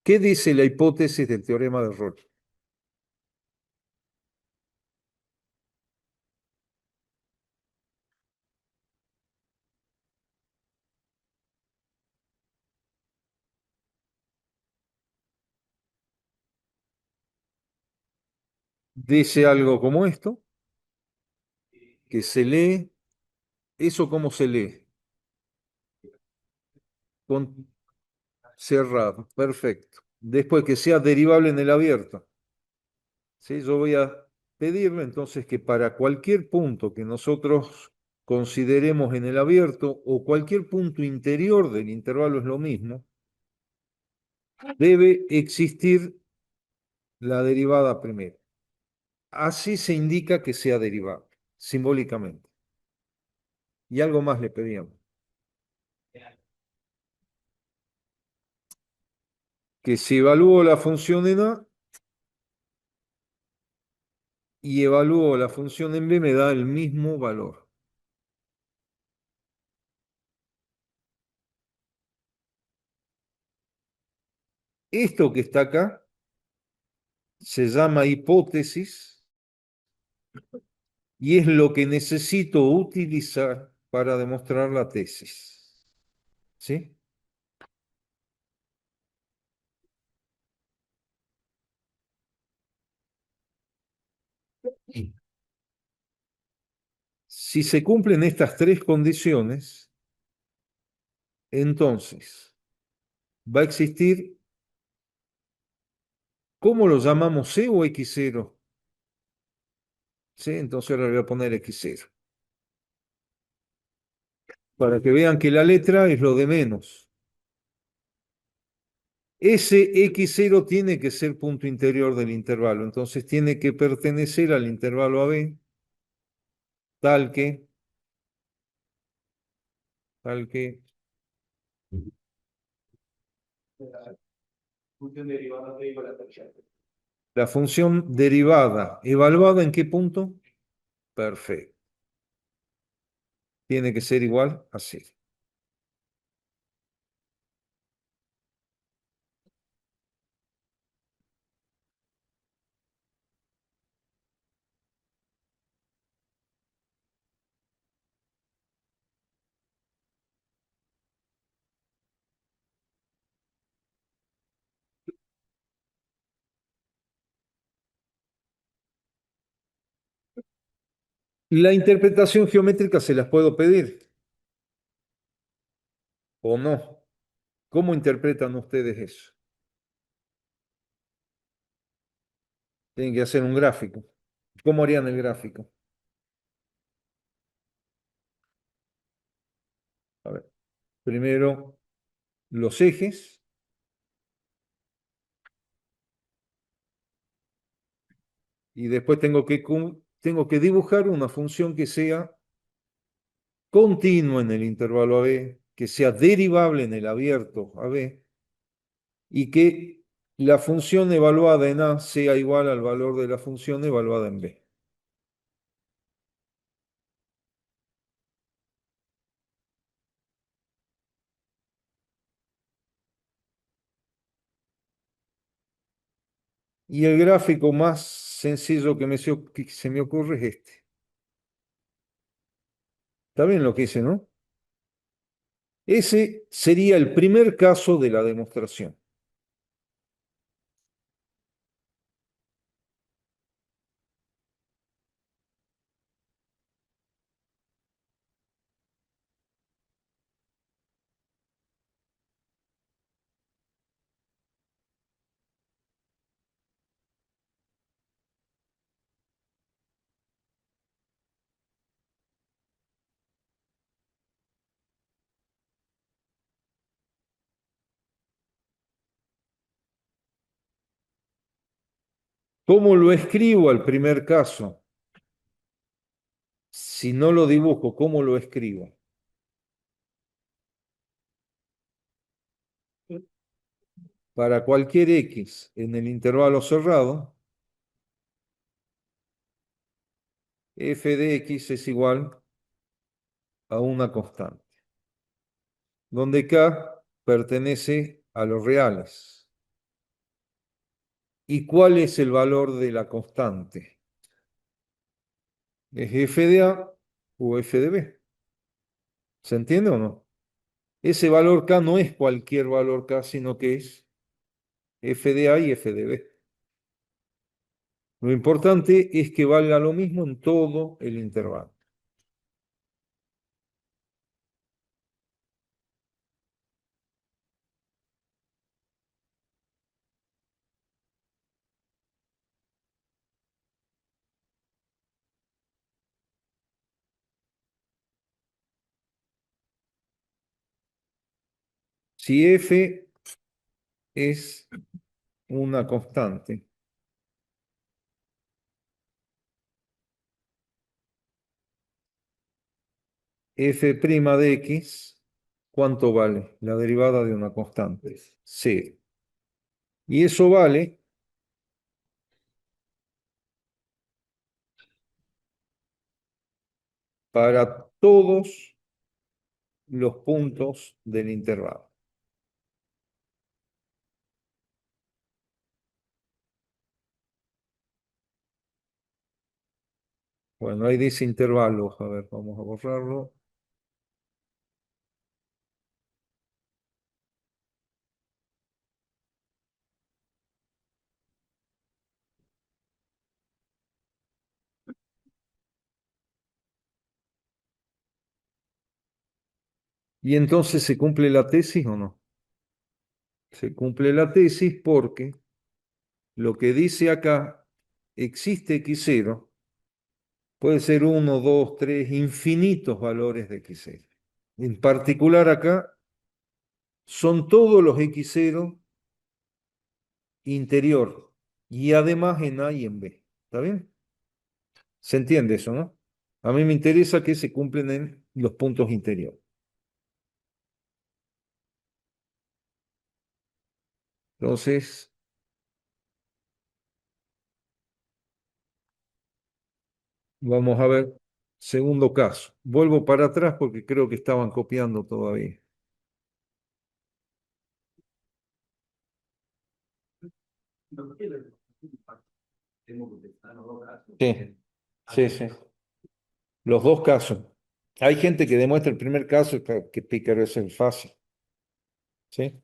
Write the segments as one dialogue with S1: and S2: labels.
S1: ¿Qué dice la hipótesis del teorema de Roche? Dice algo como esto, que se lee, ¿eso cómo se lee? Con cerrado, perfecto. Después que sea derivable en el abierto. ¿Sí? Yo voy a pedirle entonces que para cualquier punto que nosotros consideremos en el abierto o cualquier punto interior del intervalo es lo mismo, debe existir la derivada primero. Así se indica que sea derivable, simbólicamente. Y algo más le pedíamos, que si evalúo la función en A y evalúo la función en B me da el mismo valor. Esto que está acá se llama hipótesis y es lo que necesito utilizar para demostrar la tesis. ¿Sí? Si se cumplen estas tres condiciones, entonces va a existir, ¿cómo lo llamamos? ¿C o X0? ¿Sí? Entonces ahora le voy a poner X0. Para que vean que la letra es lo de menos. Ese X0 tiene que ser punto interior del intervalo, entonces tiene que pertenecer al intervalo AB, tal que, tal que la función derivada, ¿evaluada en qué punto? Perfecto. Tiene que ser igual a cero. La interpretación geométrica se las puedo pedir o no. ¿Cómo interpretan ustedes eso? Tienen que hacer un gráfico. ¿Cómo harían el gráfico? A ver, primero los ejes y después tengo que dibujar una función que sea continua en el intervalo AB, que sea derivable en el abierto AB y que la función evaluada en A sea igual al valor de la función evaluada en B. Y el gráfico más sencillo que se me ocurre es este. ¿Está bien lo que hice, no? Ese sería el primer caso de la demostración. ¿Cómo lo escribo al primer caso? Si no lo dibujo, ¿cómo lo escribo? Para cualquier x en el intervalo cerrado, f de x es igual a una constante, donde k pertenece a los reales. ¿Y cuál es el valor de la constante? ¿Es f de A o f de B? ¿Se entiende o no? Ese valor K no es cualquier valor K, sino que es f de A y f de B. Lo importante es que valga lo mismo en todo el intervalo. Si f es una constante, f' de x, ¿cuánto vale la derivada de una constante? Cero. Y eso vale para todos los puntos del intervalo. Bueno, hay 10 intervalos. A ver, vamos a borrarlo. ¿Y entonces se cumple la tesis o no? Se cumple la tesis porque lo que dice acá, existe x0, puede ser uno, 2, 3, infinitos valores de x0. En particular acá son todos los x0 interior y además en A y en B. ¿Está bien? ¿Se entiende eso, no? A mí me interesa que se cumplen en los puntos interiores. Entonces, vamos a ver, segundo caso. Vuelvo para atrás porque creo que estaban copiando todavía. Sí, sí, sí. Los dos casos. Hay gente que demuestra el primer caso y que pícaro es el fácil. ¿Sí?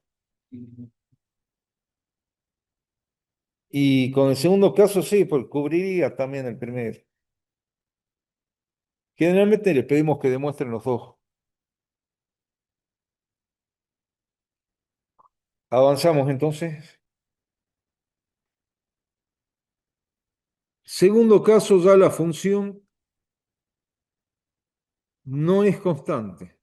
S1: Y con el segundo caso, sí, pues cubriría también el primero. Generalmente le pedimos que demuestren los dos. Avanzamos entonces. Segundo caso, ya la función no es constante.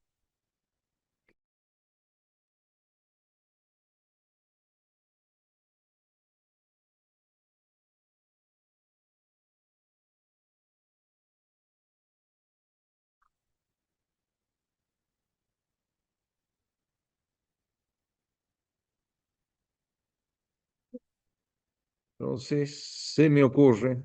S1: Entonces, se me ocurre,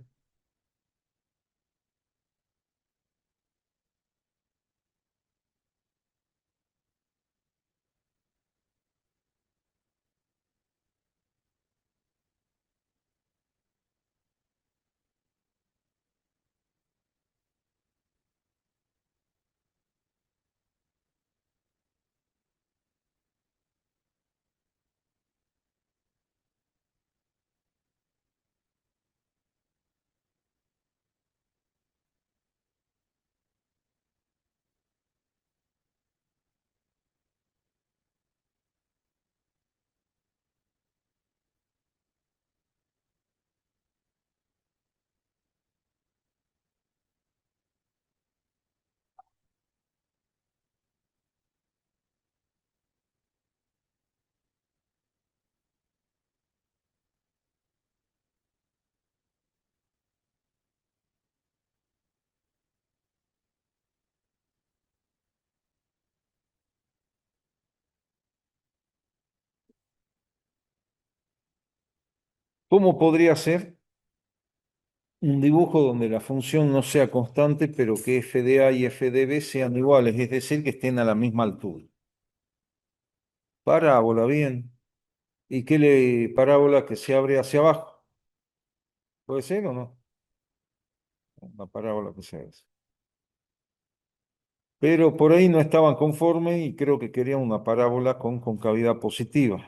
S1: ¿cómo podría ser un dibujo donde la función no sea constante, pero que f de A y f de B sean iguales, es decir, que estén a la misma altura? Parábola, bien. ¿Y qué le parábola que se abre hacia abajo? ¿Puede ser o no? Una parábola que sea eso. Pero por ahí no estaban conformes y creo que querían una parábola con concavidad positiva.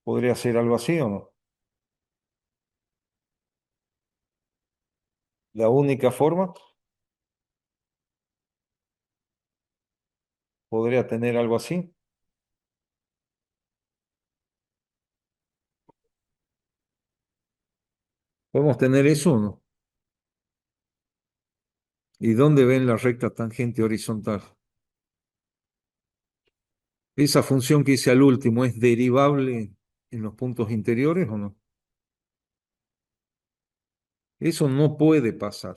S1: ¿Podría ser algo así o no? La única forma podría tener algo así. ¿Podemos tener eso o no? ¿Y dónde ven la recta tangente horizontal? ¿Esa función que hice al último es derivable en los puntos interiores o no? Eso no puede pasar.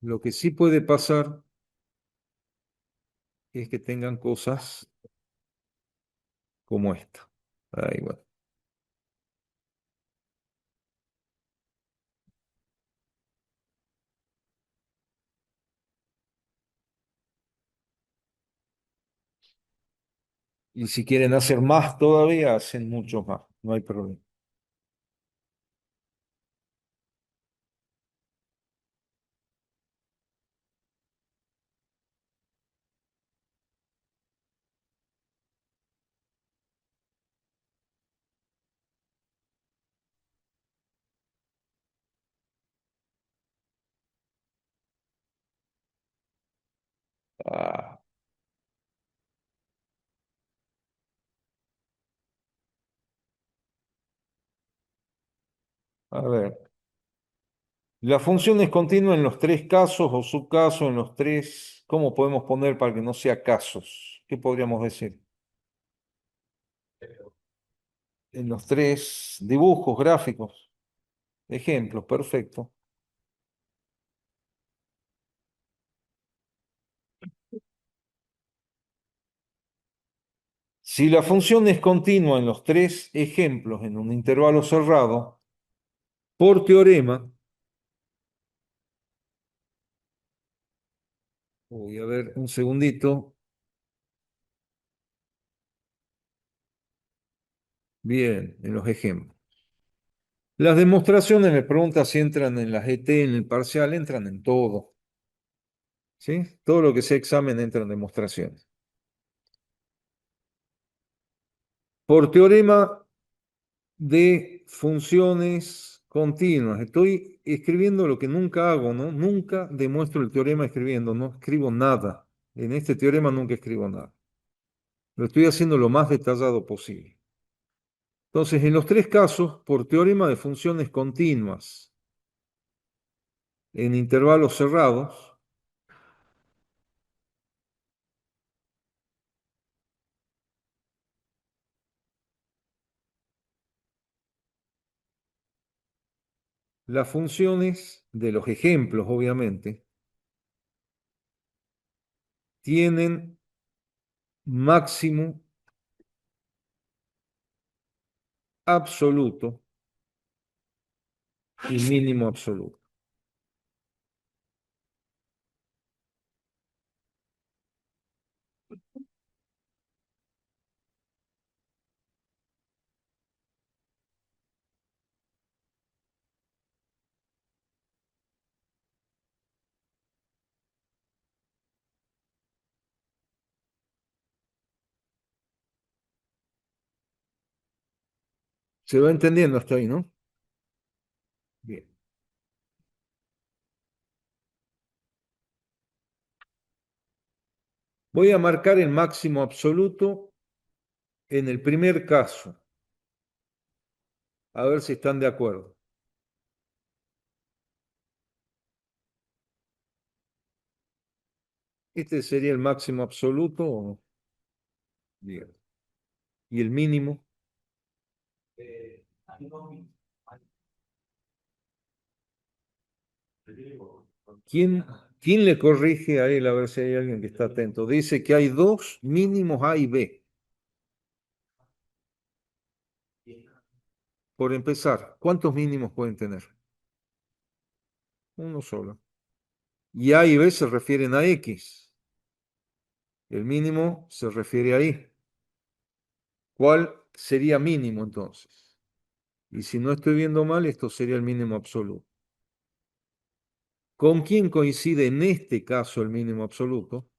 S1: Lo que sí puede pasar es que tengan cosas como esta. Ahí, bueno. Y si quieren hacer más todavía, hacen mucho más. No hay problema. Ah, a ver. La función es continua en los tres casos o subcasos en los tres. ¿Cómo podemos poner para que no sea casos? ¿Qué podríamos decir? En los tres dibujos, gráficos, ejemplos, perfecto. Si la función es continua en los tres ejemplos en un intervalo cerrado, por teorema, voy a ver un segundito. Bien, en los ejemplos. Las demostraciones me pregunta si entran en la GT, en el parcial, entran en todo. ¿Sí? Todo lo que sea examen entra en demostraciones. Por teorema de funciones continuas. Estoy escribiendo lo que nunca hago, ¿no? Nunca demuestro el teorema escribiendo, no escribo nada. En este teorema nunca escribo nada. Lo estoy haciendo lo más detallado posible. Entonces, en los tres casos, por teorema de funciones continuas en intervalos cerrados, las funciones de los ejemplos, obviamente, tienen máximo absoluto y mínimo absoluto. ¿Se va entendiendo hasta ahí, no? Bien. Voy a marcar el máximo absoluto en el primer caso, a ver si están de acuerdo. Este sería el máximo absoluto, ¿o no? Bien. ¿Y el mínimo? ¿Quién, quién le corrige a él? A ver si hay alguien que está atento. Dice que hay dos mínimos A y B. Por empezar, ¿cuántos mínimos pueden tener? Uno solo. Y A y B se refieren a X. El mínimo se refiere a Y. ¿Cuál sería mínimo entonces? Y si no estoy viendo mal, esto sería el mínimo absoluto. ¿Con quién coincide en este caso el mínimo absoluto?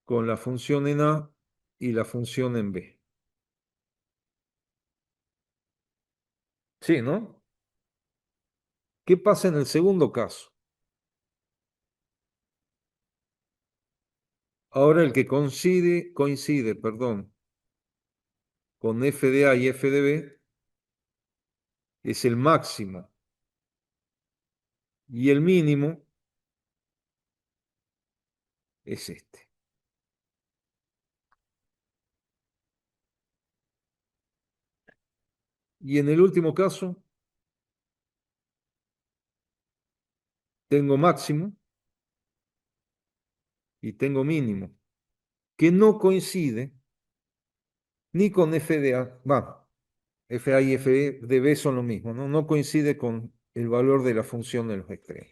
S1: Con la función en A y la función en B. Sí, ¿no? ¿Qué pasa en el segundo caso? Ahora el que coincide, perdón, con f de A y f de B es el máximo y el mínimo es este. Y en el último caso tengo máximo y tengo mínimo, que no coincide ni con f de A, va, f A y f de B son lo mismo, ¿no? No coincide con el valor de la función de los extremos.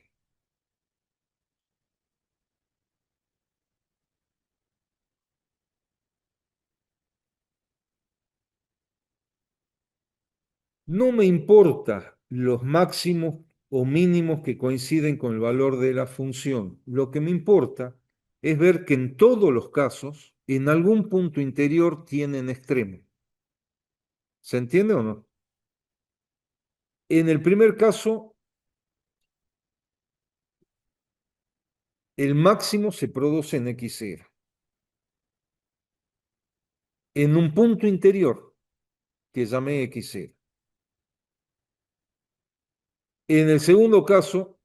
S1: No me importa los máximos o mínimos que coinciden con el valor de la función. Lo que me importa es ver que en todos los casos, en algún punto interior tienen extremo. ¿Se entiende o no? En el primer caso, el máximo se produce en x0, en un punto interior que llamé x0. En el segundo caso,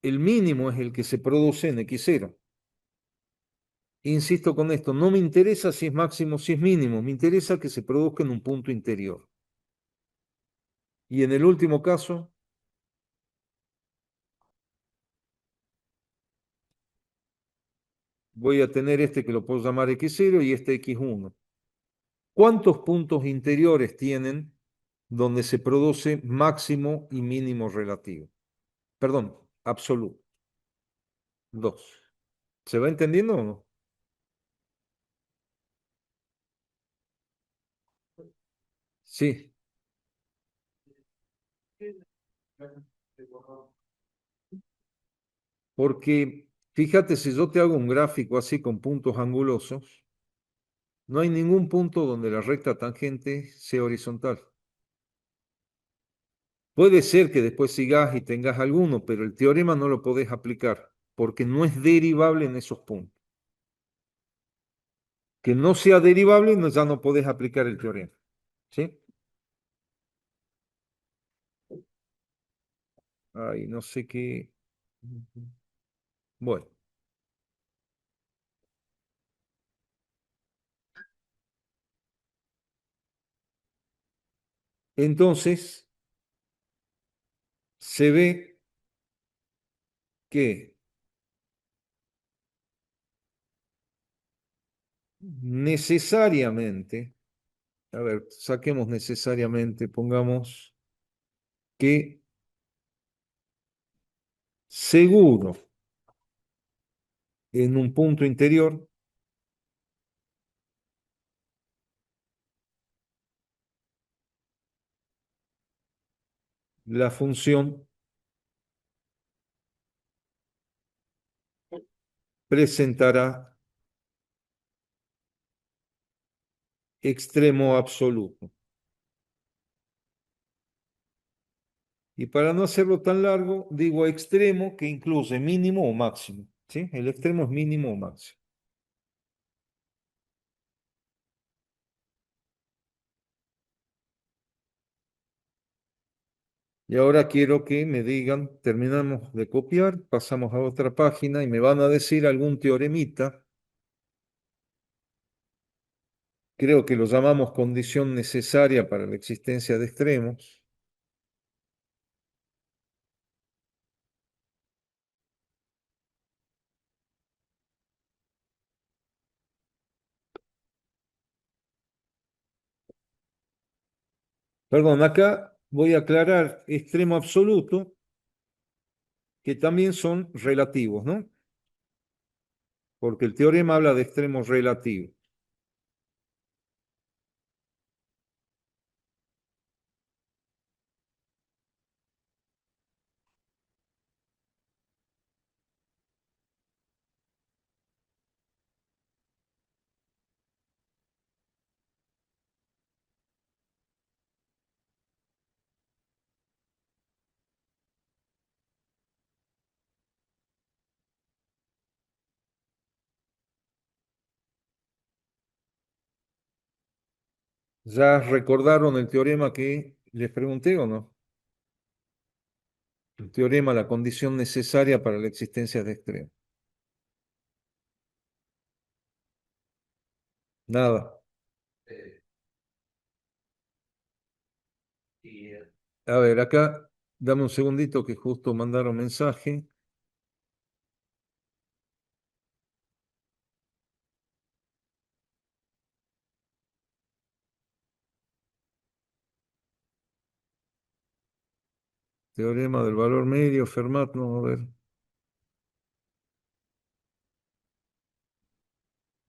S1: el mínimo es el que se produce en x0. Insisto con esto, no me interesa si es máximo o si es mínimo, me interesa que se produzca en un punto interior. Y en el último caso, voy a tener este que lo puedo llamar x0 y este x1. ¿Cuántos puntos interiores tienen donde se produce máximo y mínimo relativo? Perdón, absoluto. Dos. ¿Se va entendiendo o no? Sí. Porque fíjate, si yo te hago un gráfico así con puntos angulosos, no hay ningún punto donde la recta tangente sea horizontal. Puede ser que después sigas y tengas alguno, pero el teorema no lo podés aplicar porque no es derivable en esos puntos. Que no sea derivable, ya no podés aplicar el teorema. ¿Sí? Ay, no sé qué. Bueno, entonces se ve que necesariamente, a ver, saquemos necesariamente, pongamos que seguro en un punto interior, la función presentará extremo absoluto. Y para no hacerlo tan largo, digo extremo que incluye mínimo o máximo. ¿Sí? El extremo es mínimo o máximo. Y ahora quiero que me digan, terminamos de copiar, pasamos a otra página y me van a decir algún teoremita. Creo que lo llamamos condición necesaria para la existencia de extremos. Perdón, acá voy a aclarar extremo absoluto, que también son relativos, ¿no? Porque el teorema habla de extremos relativos. ¿Ya recordaron el teorema que les pregunté o no? El teorema, la condición necesaria para la existencia de extremos. Nada. A ver, acá, dame un segundito que justo mandaron mensaje. Teorema del valor medio, Fermat, no, a ver.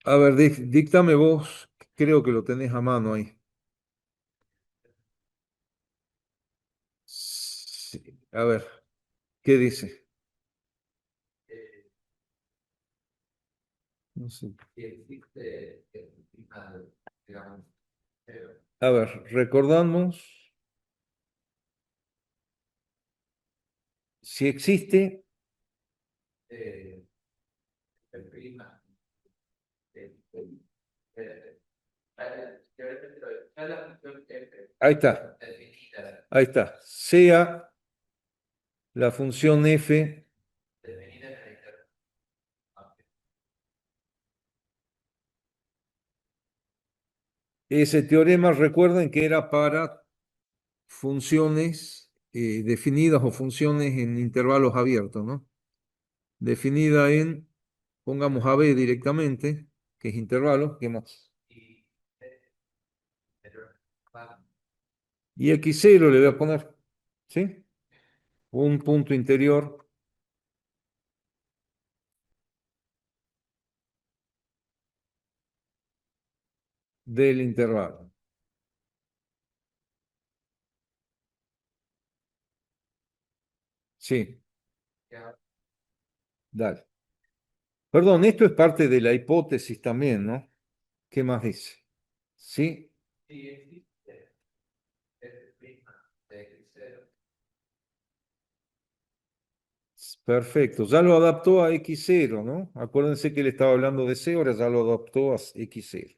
S1: A ver, díctame vos, creo que lo tenés a mano ahí. Sí, a ver, ¿qué dice? No sé. A ver, recordamos si existe, ahí está, ahí está, sea la función f, ese teorema recuerden que era para funciones definidas o funciones en intervalos abiertos, ¿no? Definida en, pongamos a b directamente, que es intervalo, ¿qué más? Y x0 le voy a poner, ¿sí? Un punto interior del intervalo. Sí, dale. Perdón, esto es parte de la hipótesis también, ¿no? ¿Qué más dice? Sí, perfecto. Ya lo adaptó a x0, ¿no? Acuérdense que él estaba hablando de c, ahora ya lo adaptó a x0.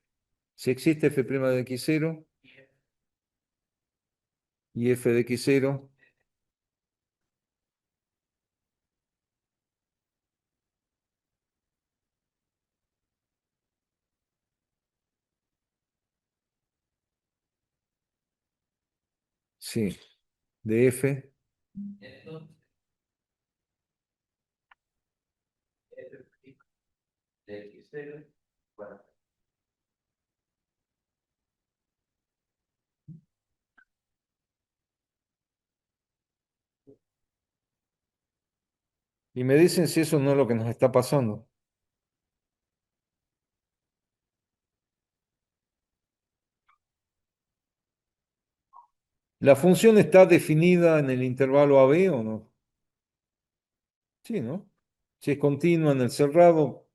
S1: Si existe f' de x0 y f de x0, sí, de f. Y me dicen si eso no es lo que nos está pasando. ¿La función está definida en el intervalo AB o no? Sí, ¿no? Si es continua en el cerrado,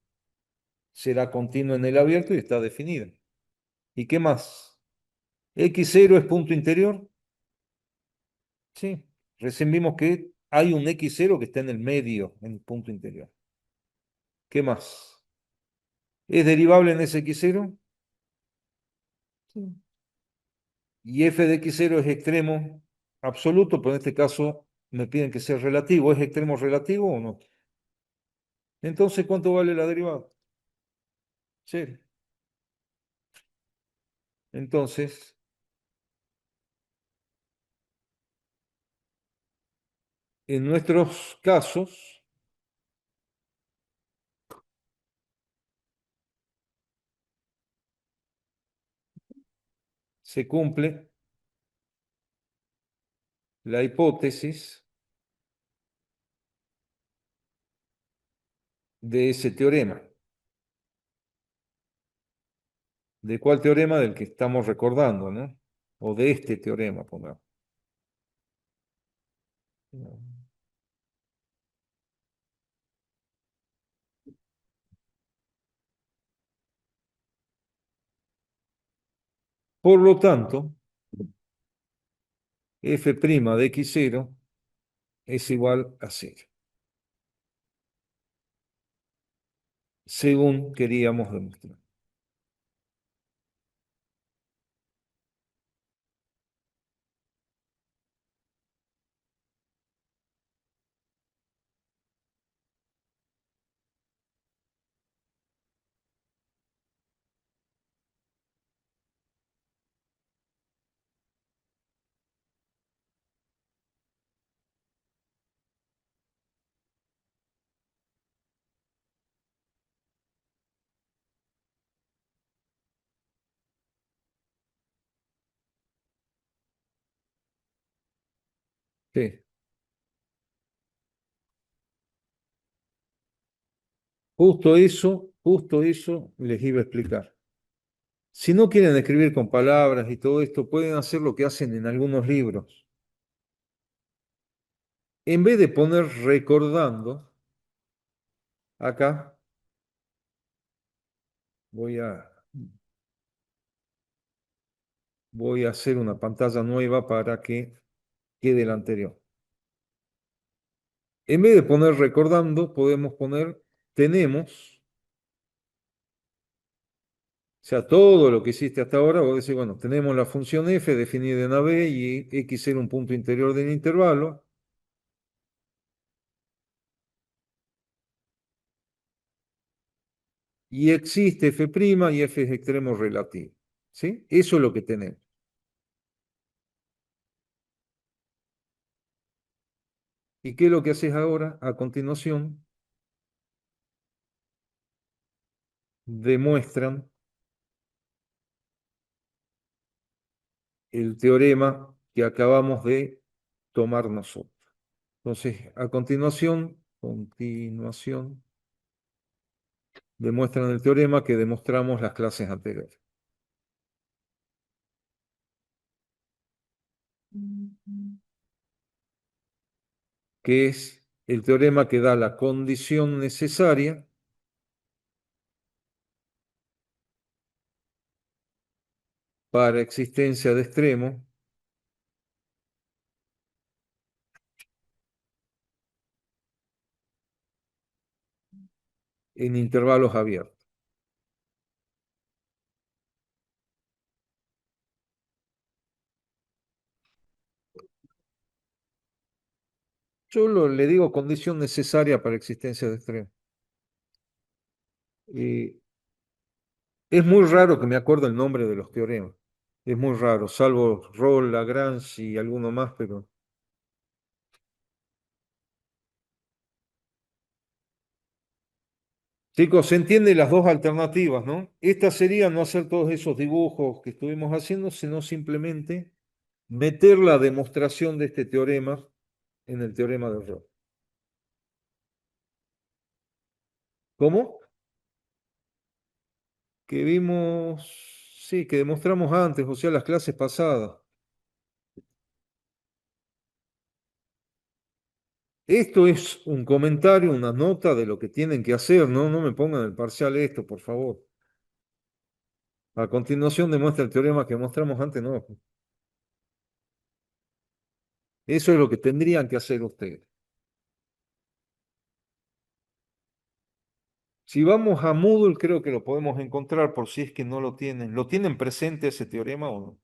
S1: será continua en el abierto y está definida. ¿Y qué más? ¿X0 es punto interior? Sí. Recién vimos que hay un x0 que está en el medio, en el punto interior. ¿Qué más? ¿Es derivable en ese x0? Sí. Y f de x0 es extremo absoluto, pero en este caso me piden que sea relativo. ¿Es extremo relativo o no? Entonces, ¿cuánto vale la derivada? Cero. Entonces, en nuestros casos, se cumple la hipótesis de ese teorema. ¿De cuál teorema? Del que estamos recordando, ¿no? O de este teorema, pongamos. Por lo tanto, f' de x0 es igual a cero, según queríamos demostrar. Sí, justo eso les iba a explicar. Si no quieren escribir con palabras y todo esto, pueden hacer lo que hacen en algunos libros. En vez de poner recordando, acá voy a, voy a hacer una pantalla nueva para que quede la anterior. En vez de poner recordando, podemos poner tenemos, o sea, todo lo que hiciste hasta ahora, vos decís, bueno, tenemos la función f definida en AB y x era un punto interior del intervalo, y existe f' y f es extremo relativo. ¿Sí? Eso es lo que tenemos. ¿Y qué es lo que haces ahora? A continuación, demuestran el teorema que acabamos de tomar nosotros. Entonces, a continuación, demuestran el teorema que demostramos las clases anteriores, que es el teorema que da la condición necesaria para existencia de extremo en intervalos abiertos. Le digo condición necesaria para existencia de extremo. Y es muy raro que me acuerde el nombre de los teoremas. Es muy raro, salvo Rolle, Lagrange y alguno más, pero... Chicos, se entienden las dos alternativas, ¿no? Esta sería no hacer todos esos dibujos que estuvimos haciendo, sino simplemente meter la demostración de este teorema en el teorema de Rolle. ¿Cómo? Que vimos, sí, que demostramos antes, o sea, las clases pasadas. Esto es un comentario, una nota de lo que tienen que hacer, ¿no? No me pongan el parcial esto, por favor. A continuación demuestra el teorema que mostramos antes, no. Eso es lo que tendrían que hacer ustedes. Si vamos a Moodle, creo que lo podemos encontrar por si es que no lo tienen. ¿Lo tienen presente ese teorema o no?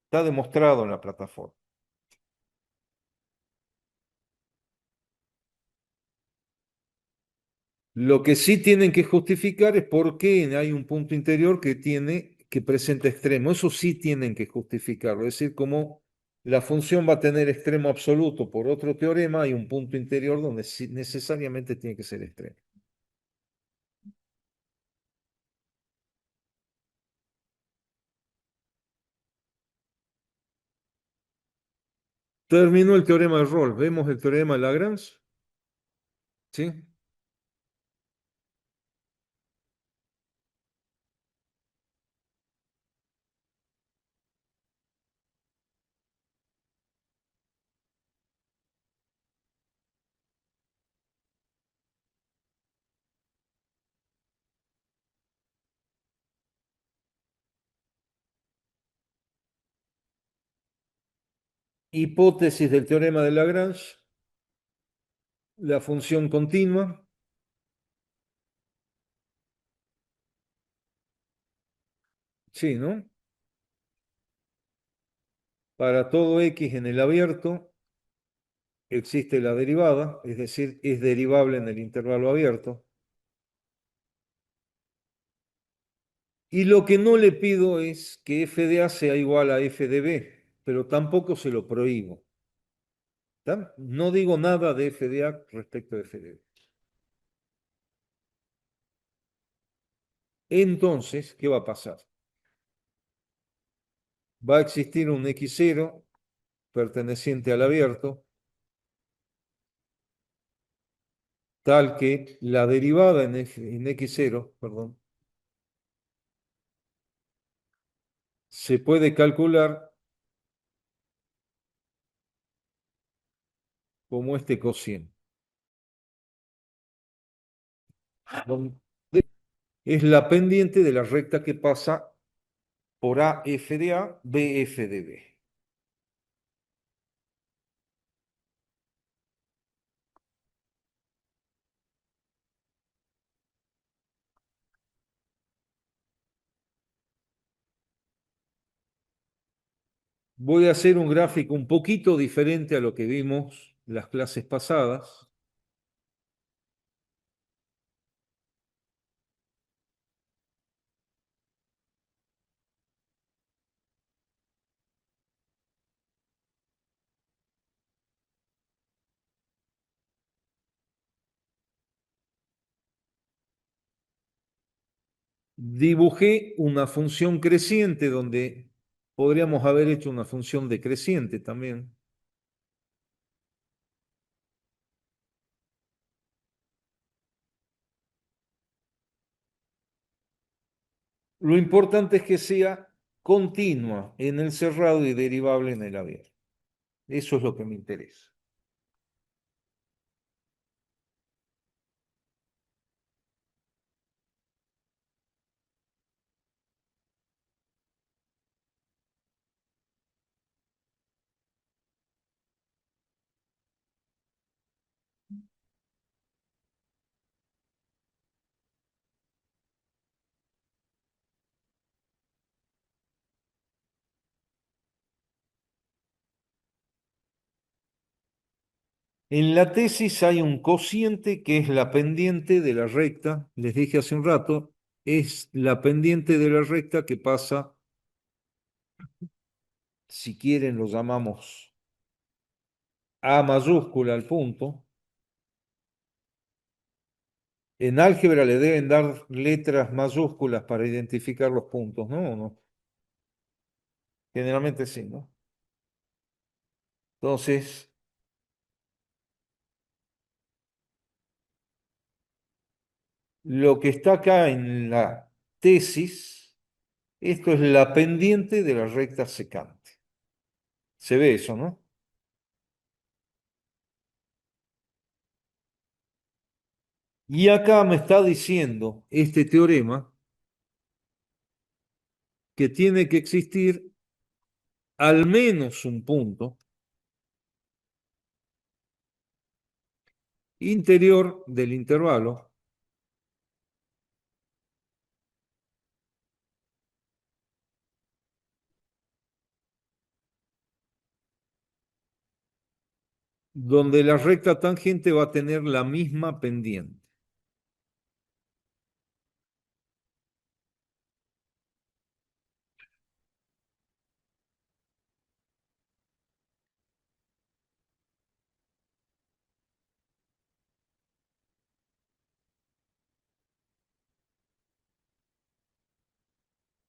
S1: Está demostrado en la plataforma. Lo que sí tienen que justificar es por qué hay un punto interior que presenta extremo. Eso sí tienen que justificarlo. Es decir, como la función va a tener extremo absoluto por otro teorema, hay un punto interior donde necesariamente tiene que ser extremo. Terminó el teorema de Rolle. ¿Vemos el teorema de Lagrange? ¿Sí? Hipótesis del teorema de Lagrange. La función continua. Sí, ¿no? Para todo x en el abierto existe la derivada, es decir, es derivable en el intervalo abierto. Y lo que no le pido es que f de A sea igual a f de B, pero tampoco se lo prohíbo. ¿Está? No digo nada de f de A respecto de f de B. Entonces, ¿qué va a pasar? Va a existir un x0 perteneciente al abierto, tal que la derivada en x0, perdón, se puede calcular como este cociente, donde es la pendiente de la recta que pasa por AF de A, BF de B. Voy a hacer un gráfico un poquito diferente a lo que vimos las clases pasadas. Dibujé una función creciente donde podríamos haber hecho una función decreciente también. Lo importante es que sea continua en el cerrado y derivable en el abierto. Eso es lo que me interesa. En la tesis hay un cociente que es la pendiente de la recta, les dije hace un rato, es la pendiente de la recta que pasa, si quieren lo llamamos A mayúscula al punto. En álgebra le deben dar letras mayúsculas para identificar los puntos, ¿no? ¿O no? Generalmente sí, ¿no? Entonces, lo que está acá en la tesis, esto es la pendiente de la recta secante. Se ve eso, ¿no? Y acá me está diciendo este teorema que tiene que existir al menos un punto interior del intervalo donde la recta tangente va a tener la misma pendiente.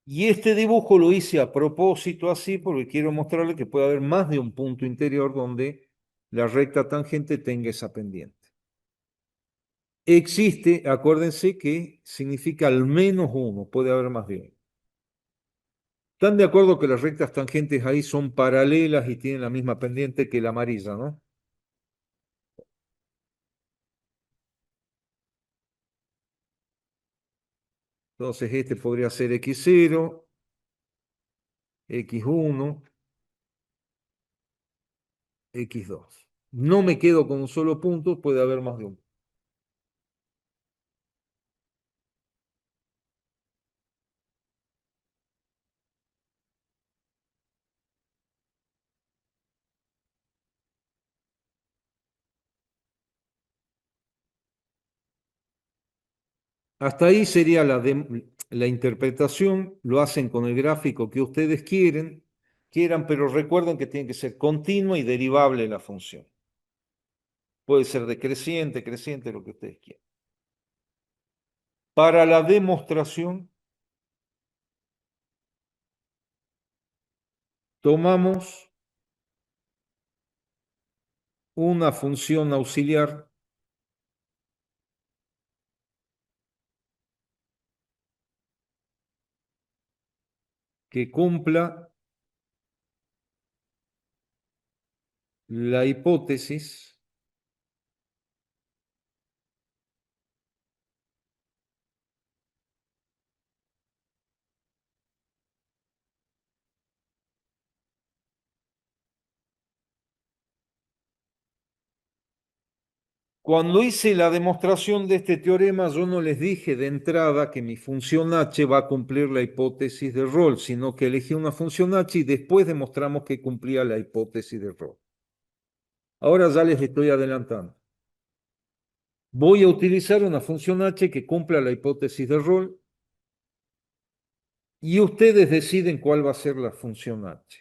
S1: Y este dibujo lo hice a propósito así porque quiero mostrarle que puede haber más de un punto interior donde la recta tangente tenga esa pendiente. Existe, acuérdense que significa al menos uno, puede haber más de uno. ¿Están de acuerdo que las rectas tangentes ahí son paralelas y tienen la misma pendiente que la amarilla, ¿no? Entonces este podría ser x0, x1, x2. No me quedo con un solo punto, puede haber más de uno. Hasta ahí sería la interpretación, lo hacen con el gráfico que ustedes quieran, pero recuerden que tiene que ser continua y derivable la función. Puede ser decreciente, creciente, lo que ustedes quieran. Para la demostración, tomamos una función auxiliar que cumpla la hipótesis Cuando hice la demostración de este teorema, yo no les dije de entrada que mi función h va a cumplir la hipótesis de Rolle, sino que elegí una función h y después demostramos que cumplía la hipótesis de Rolle. Ahora ya les estoy adelantando. Voy a utilizar una función h que cumpla la hipótesis de Rolle y ustedes deciden cuál va a ser la función h.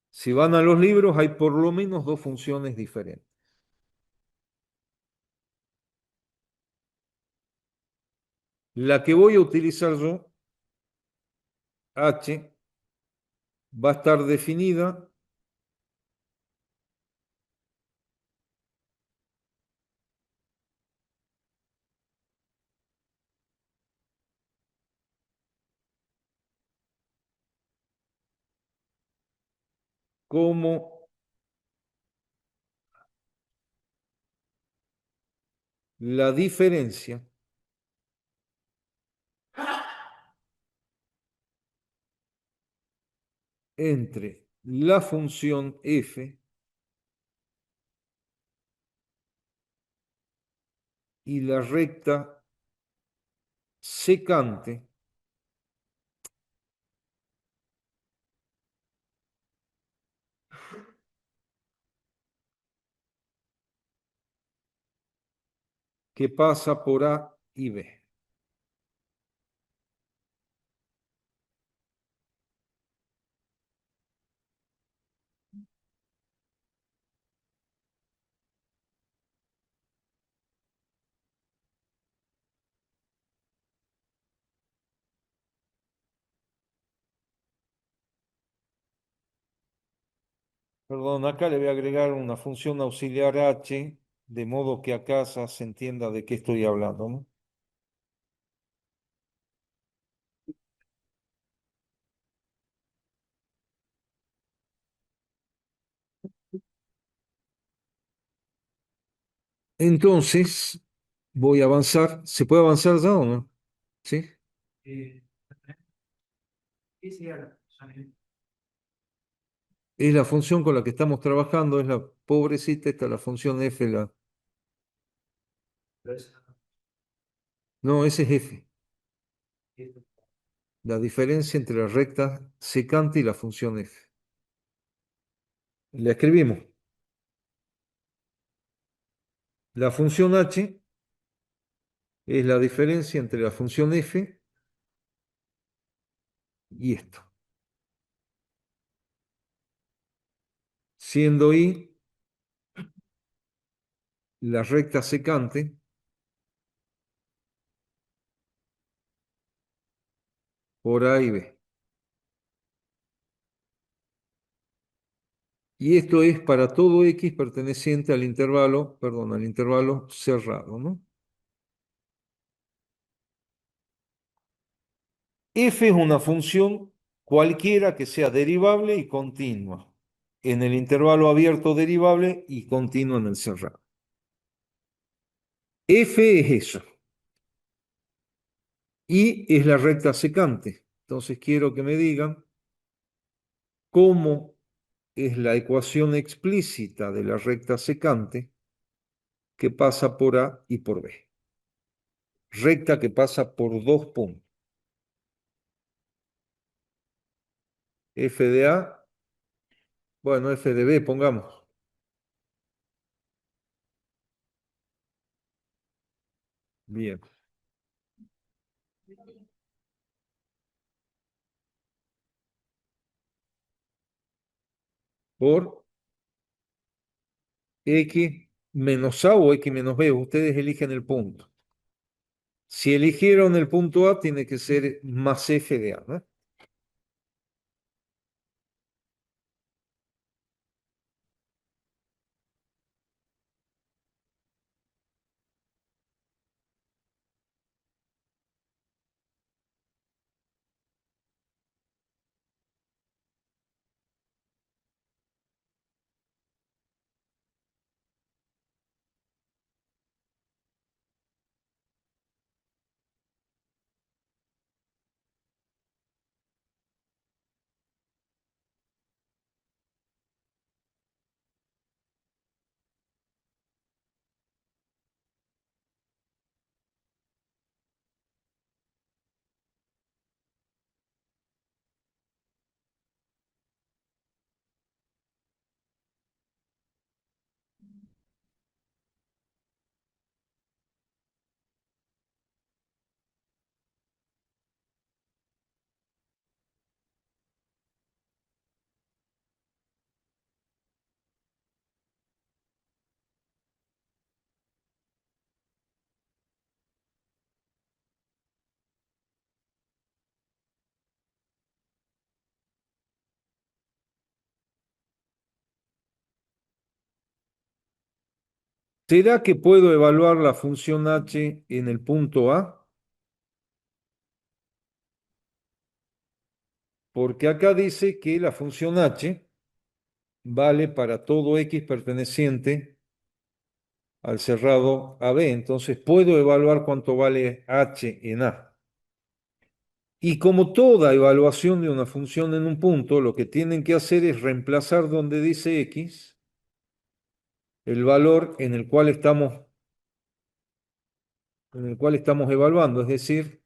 S1: Si van a los libros, hay por lo menos dos funciones diferentes. La que voy a utilizar yo, h, va a estar definida como la diferencia entre la función f y la recta secante que pasa por A y B. Perdón, acá le voy a agregar una función auxiliar h, de modo que acá ya se entienda de qué estoy hablando, ¿no? Entonces, voy a avanzar. ¿Se puede avanzar ya o no? ¿Sí? Es la función con la que estamos trabajando, es la pobrecita, esta la función f. No, ese es f. La diferencia entre la recta secante y la función f. La escribimos. La función h es la diferencia entre la función f y esto, siendo i la recta secante por a y b. Y esto es para todo x perteneciente al intervalo, perdón, al intervalo cerrado, ¿no? F es una función cualquiera que sea derivable y continua. En el intervalo abierto derivable y continua en el cerrado. F es eso. Y es la recta secante. Entonces quiero que me digan cómo es la ecuación explícita de la recta secante que pasa por A y por B. Recta que pasa por dos puntos. F de A, bueno, F de B, pongamos. Bien. Por X menos A o X menos B. Ustedes eligen el punto. Si eligieron el punto A, tiene que ser más F de A, ¿no? ¿Será que puedo evaluar la función h en el punto A? Porque acá dice que la función h vale para todo x perteneciente al cerrado AB. Entonces puedo evaluar cuánto vale h en A. Y como toda evaluación de una función en un punto, lo que tienen que hacer es reemplazar donde dice x el valor en el cual estamos evaluando. Es decir,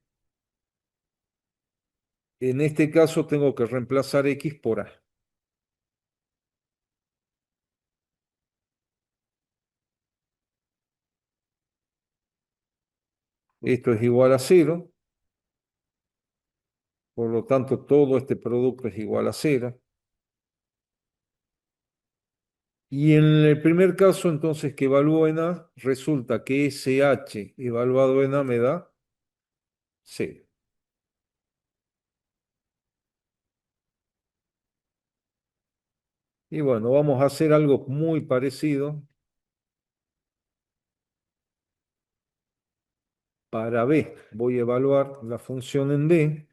S1: en este caso tengo que reemplazar x por A. Esto es igual a cero, por lo tanto todo este producto es igual a cero. Y en el primer caso, entonces, que evalúo en A, resulta que ese h evaluado en A me da cero. Y bueno, vamos a hacer algo muy parecido para B. Voy a evaluar la función en B.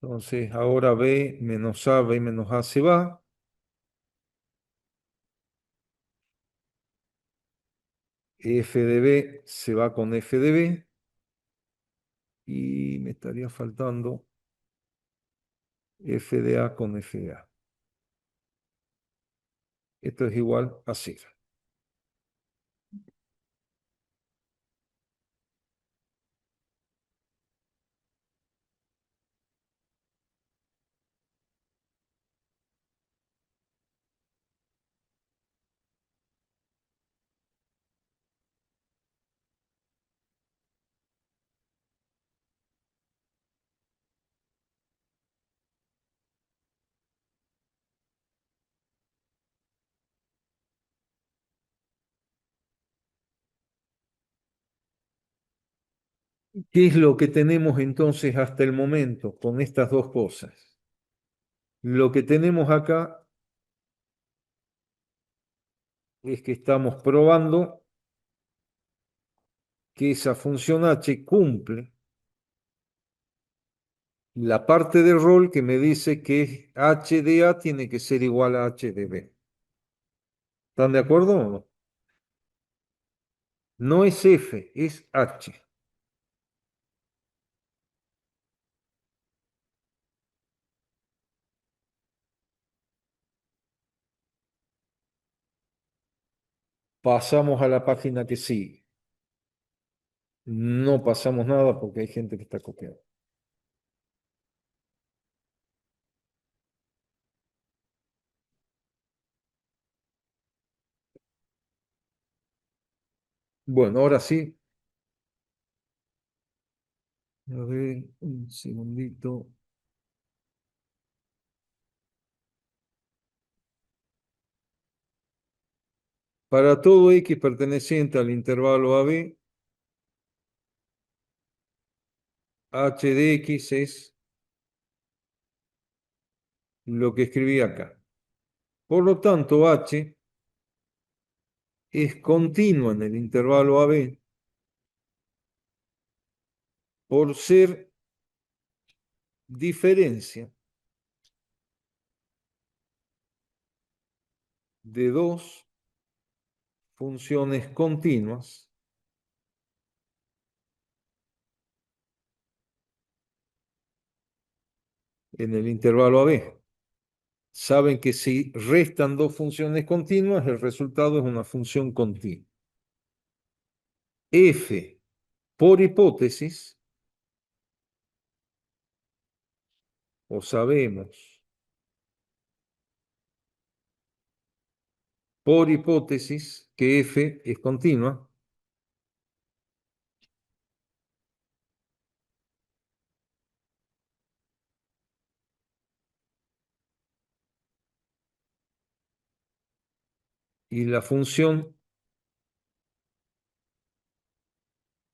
S1: Entonces, ahora B menos A, B menos A se va. F de B se va con F de B. Y me estaría faltando F de A con F de A. Esto es igual a cero. ¿Qué es lo que tenemos entonces hasta el momento con estas dos cosas? Lo que tenemos acá es que estamos probando que esa función h cumple la parte del rol que me dice que h de A tiene que ser igual a h de B. ¿Están de acuerdo o no? No es F, es H. Pasamos a la página que sigue. No pasamos nada porque hay gente que está copiando. Bueno, ahora sí. A ver, un segundito. Para todo X perteneciente al intervalo AB, H de X es lo que escribí acá. Por lo tanto, H es continua en el intervalo AB por ser diferencia de dos funciones continuas en el intervalo AB. Saben que si restan dos funciones continuas, el resultado es una función continua. F, por hipótesis, o sabemos, por hipótesis, que F es continua, y la función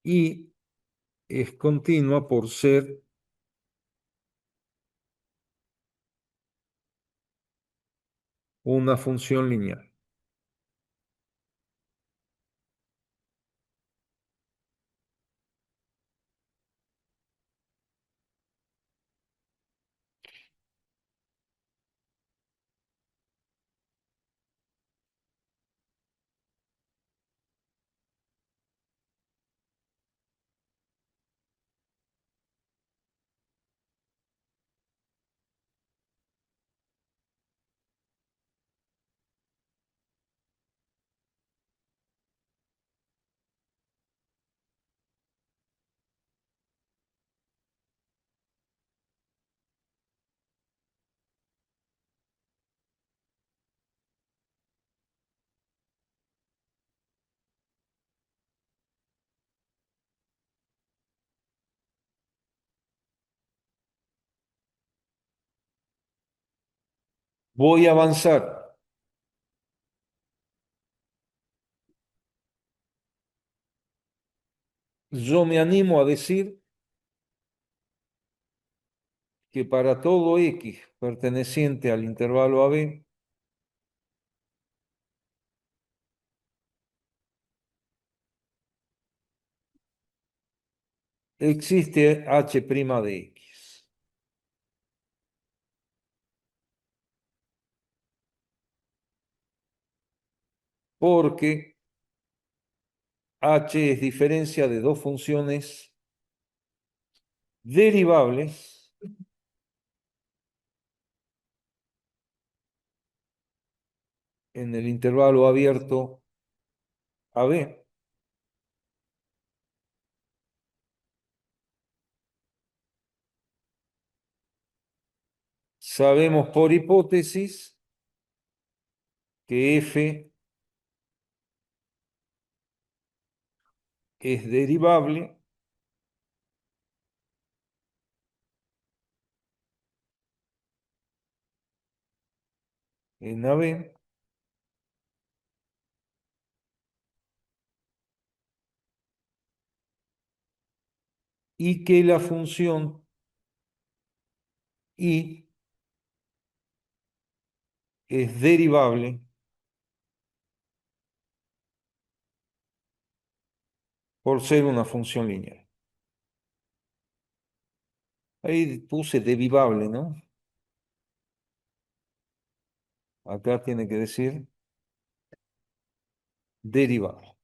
S1: I es continua por ser una función lineal. Voy a avanzar. Yo me animo a decir que para todo X perteneciente al intervalo AB, existe H' de X. Porque H es diferencia de dos funciones derivables en el intervalo abierto AB. Sabemos por hipótesis que F es derivable en AB y que la función I es derivable por ser una función lineal. Ahí puse derivable, ¿no? Acá tiene que decir derivable.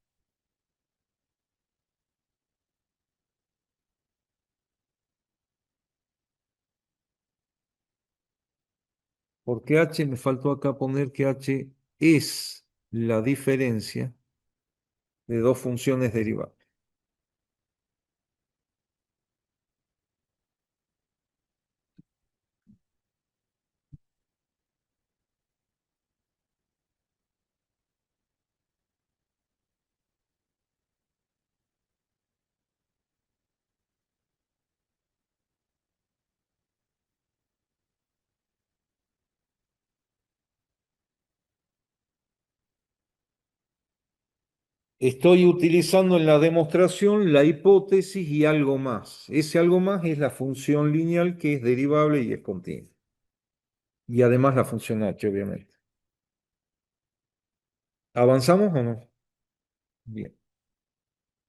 S1: Porque H me faltó acá poner que H es la diferencia de dos funciones derivadas. Estoy utilizando en la demostración la hipótesis y algo más. Ese algo más es la función lineal que es derivable y es continua. Y además la función h, obviamente. ¿Avanzamos o no? Bien.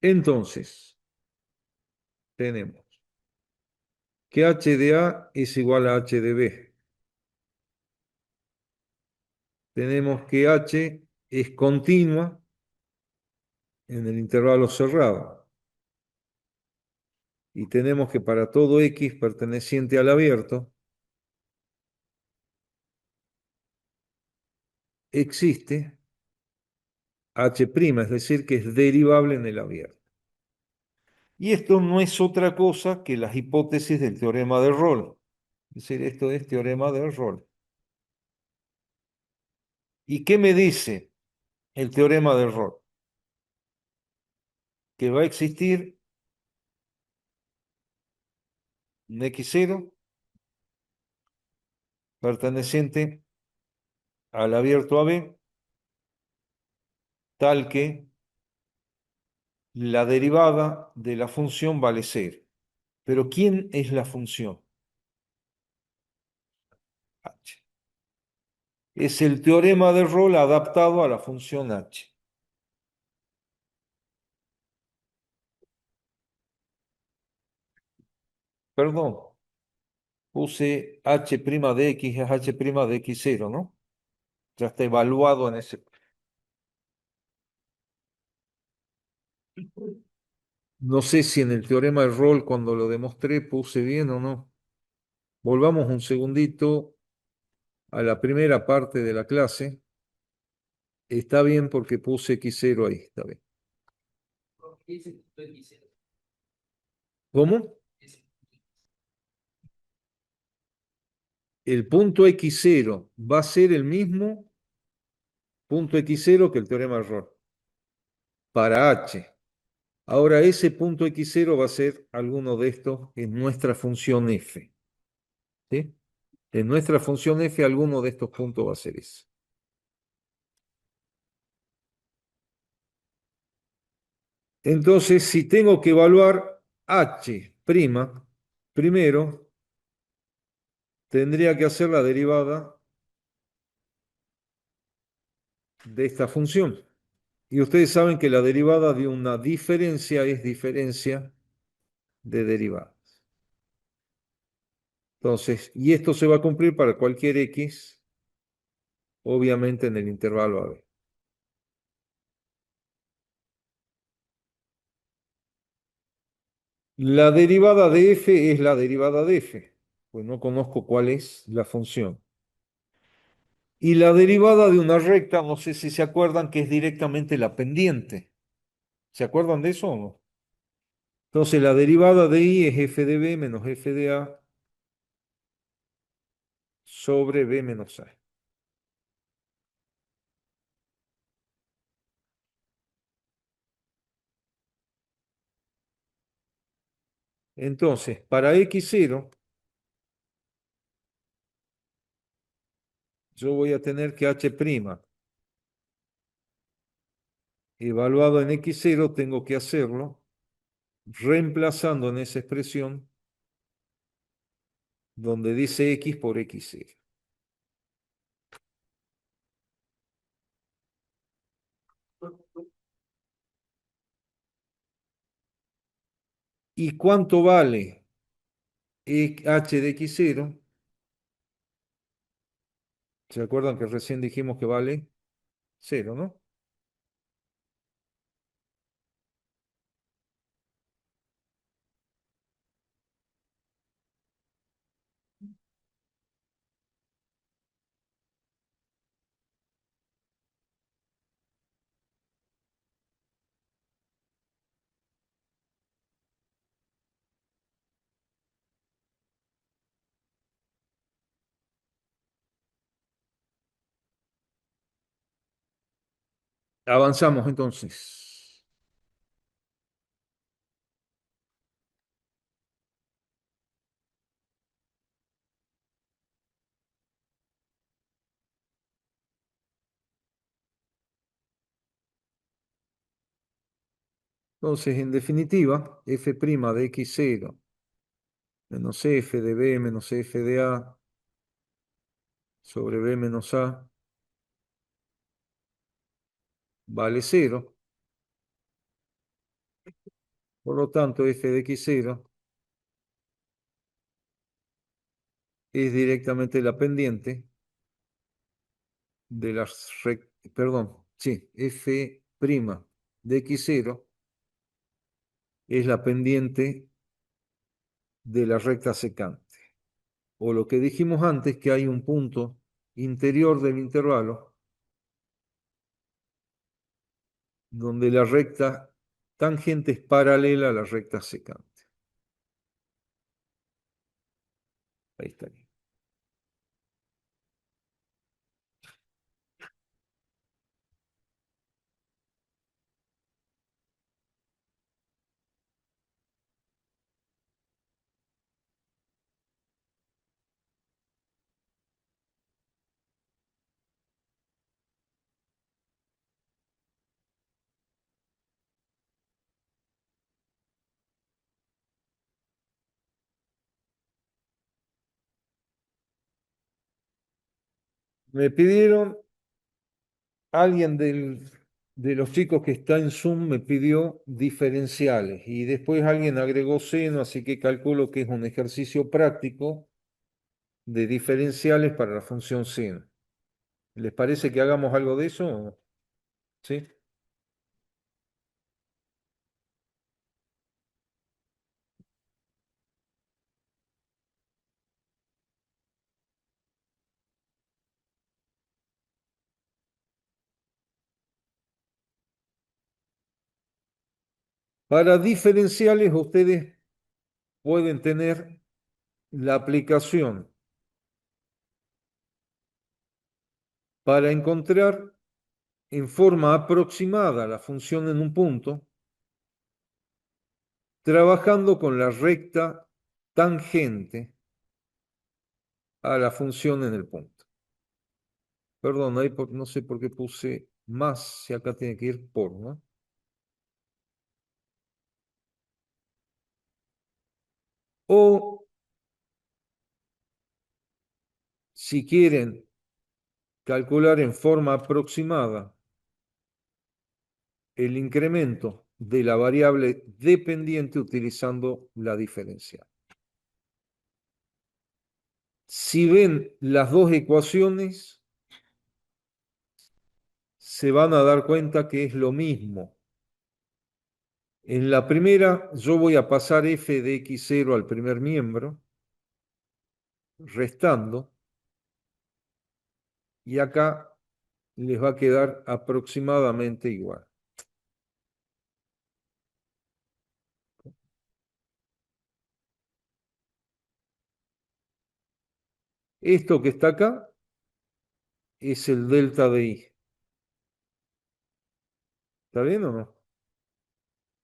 S1: Entonces, tenemos que h de A es igual a h de B. Tenemos que h es continua en el intervalo cerrado. Y tenemos que para todo x perteneciente al abierto, existe H', es decir, que es derivable en el abierto. Y esto no es otra cosa que las hipótesis del teorema de Rolle. Es decir, esto es teorema de Rolle. ¿Y qué me dice el teorema de Rolle? Que va a existir un X0 perteneciente al abierto AB, tal que la derivada de la función vale 0. Pero ¿quién es la función? H. Es el teorema de Rolle adaptado a la función H. Perdón, puse H' de X es H' de X0, ¿no? Ya está evaluado en ese. No sé si en el teorema de Rolle cuando lo demostré puse bien o no. Volvamos un segundito a la primera parte de la clase. Está bien porque puse X0 ahí, está bien. ¿Cómo? El punto X0 va a ser el mismo punto X0 que el teorema de Rolle para H. Ahora ese punto X0 va a ser alguno de estos en nuestra función f. ¿Sí? En nuestra función f alguno de estos puntos va a ser ese. Entonces, si tengo que evaluar h', primero tendría que hacer la derivada de esta función. Y ustedes saben que la derivada de una diferencia es diferencia de derivadas. Entonces, y esto se va a cumplir para cualquier x, obviamente en el intervalo a b. La derivada de f es la derivada de f, pues no conozco cuál es la función. Y la derivada de una recta, no sé si se acuerdan que es directamente la pendiente. ¿Se acuerdan de eso o no? Entonces la derivada de y es f de b menos f de a sobre b menos a. Entonces, para x0, yo voy a tener que h', evaluado en x0, tengo que hacerlo reemplazando en esa expresión donde dice x por x0. ¿Y cuánto vale h de x0? ¿Se acuerdan que recién dijimos que vale 0, no? Avanzamos entonces. Entonces, en definitiva, f' de x0 menos f de b menos f de a sobre b menos a vale 0. Por lo tanto, f de x0 es directamente la pendiente de las perdón, sí, f' de x0 es la pendiente de la recta secante. O lo que dijimos antes, que hay un punto interior del intervalo donde la recta tangente es paralela a la recta secante. Ahí está. Me pidieron, alguien de los chicos que está en Zoom me pidió diferenciales y después alguien agregó seno, así que calculo que es un ejercicio práctico de diferenciales para la función seno. ¿Les parece que hagamos algo de eso? ¿Sí? Para diferenciales ustedes pueden tener la aplicación para encontrar en forma aproximada la función en un punto, trabajando con la recta tangente a la función en el punto. Perdón, ahí no sé por qué puse más, si acá tiene que ir por, ¿no? O si quieren calcular en forma aproximada el incremento de la variable dependiente utilizando la diferencial. Si ven las dos ecuaciones, se van a dar cuenta que es lo mismo. En la primera, yo voy a pasar f de x0 al primer miembro, restando, y acá les va a quedar aproximadamente igual. Esto que está acá es el delta de i. ¿Está bien o no?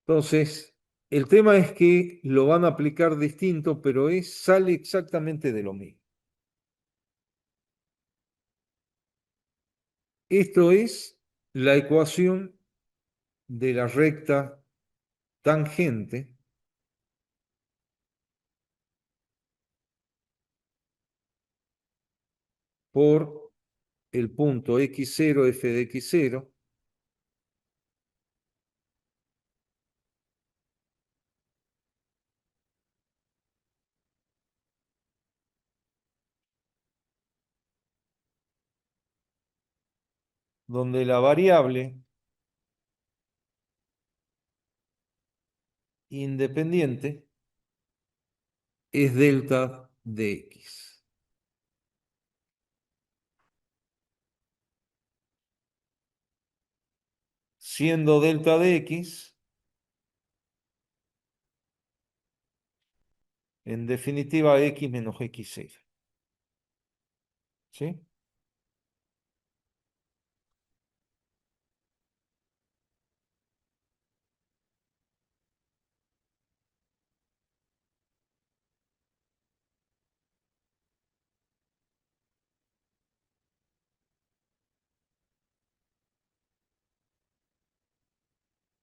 S1: Entonces, el tema es que lo van a aplicar distinto, pero sale exactamente de lo mismo. Esto es la ecuación de la recta tangente por el punto x0 f de x0, donde la variable independiente es delta de x. Siendo delta de x, en definitiva, x menos x0. ¿Sí?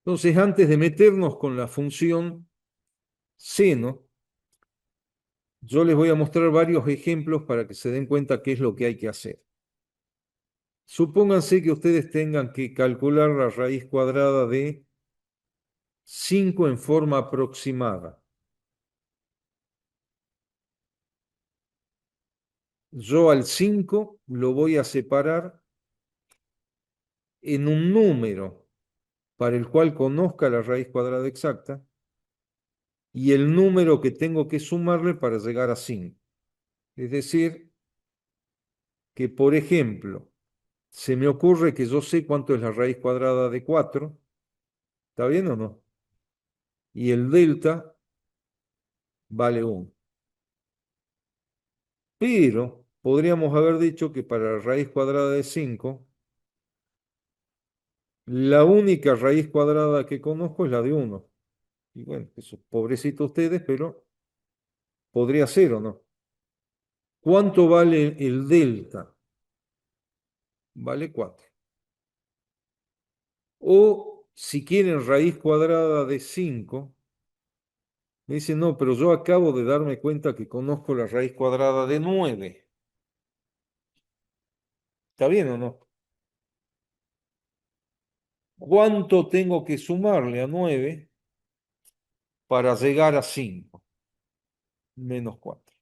S1: Entonces, antes de meternos con la función seno, yo les voy a mostrar varios ejemplos para que se den cuenta qué es lo que hay que hacer. Supónganse que ustedes tengan que calcular la raíz cuadrada de 5 en forma aproximada. Yo al 5 lo voy a separar en un número para el cual conozca la raíz cuadrada exacta y el número que tengo que sumarle para llegar a 5. Es decir, que por ejemplo, se me ocurre que yo sé cuánto es la raíz cuadrada de 4 ¿Está bien o no? Y el delta vale 1. Pero podríamos haber dicho que para la raíz cuadrada de 5, la única raíz cuadrada que conozco es la de 1. Y bueno, eso, pobrecito ustedes, pero podría ser o no. ¿Cuánto vale el delta? Vale 4. O si quieren raíz cuadrada de 5, me dicen, no, pero yo acabo de darme cuenta que conozco la raíz cuadrada de 9. ¿Está bien o no? ¿Cuánto tengo que sumarle a 9 para llegar a 5? Menos 4.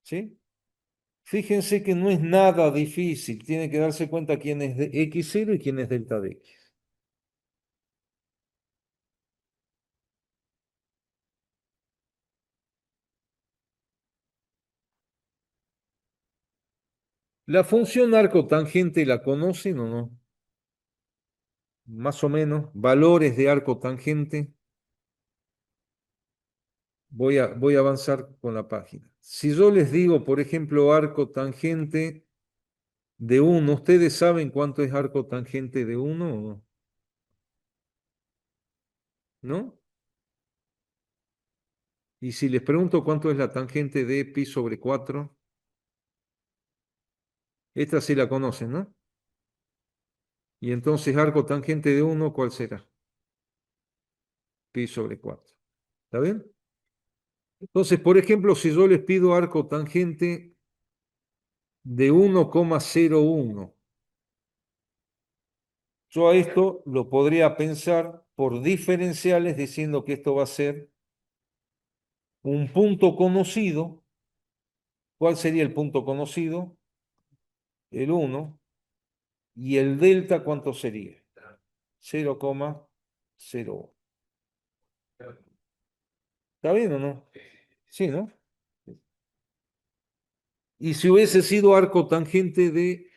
S1: ¿Sí? Fíjense que no es nada difícil. Tienen que darse cuenta quién es de x0 y quién es delta de x. La función arco-tangente la conocen o no, más o menos. Valores de arco-tangente. Voy a avanzar con la página. Si yo les digo, por ejemplo, arco-tangente de 1, ¿ustedes saben cuánto es arco-tangente de 1 o no? ¿No? Y si les pregunto cuánto es la tangente de pi sobre 4, esta sí la conocen, ¿no? Y entonces arco-tangente de 1, ¿cuál será? Pi sobre 4. ¿Está bien? Entonces, por ejemplo, si yo les pido arco-tangente de 1,01, yo a esto lo podría pensar por diferenciales diciendo que esto va a ser un punto conocido. ¿Cuál sería el punto conocido? El 1. ¿Y el delta cuánto sería? 0,01. ¿Está bien o no? Sí, ¿no? Y si hubiese sido arco tangente de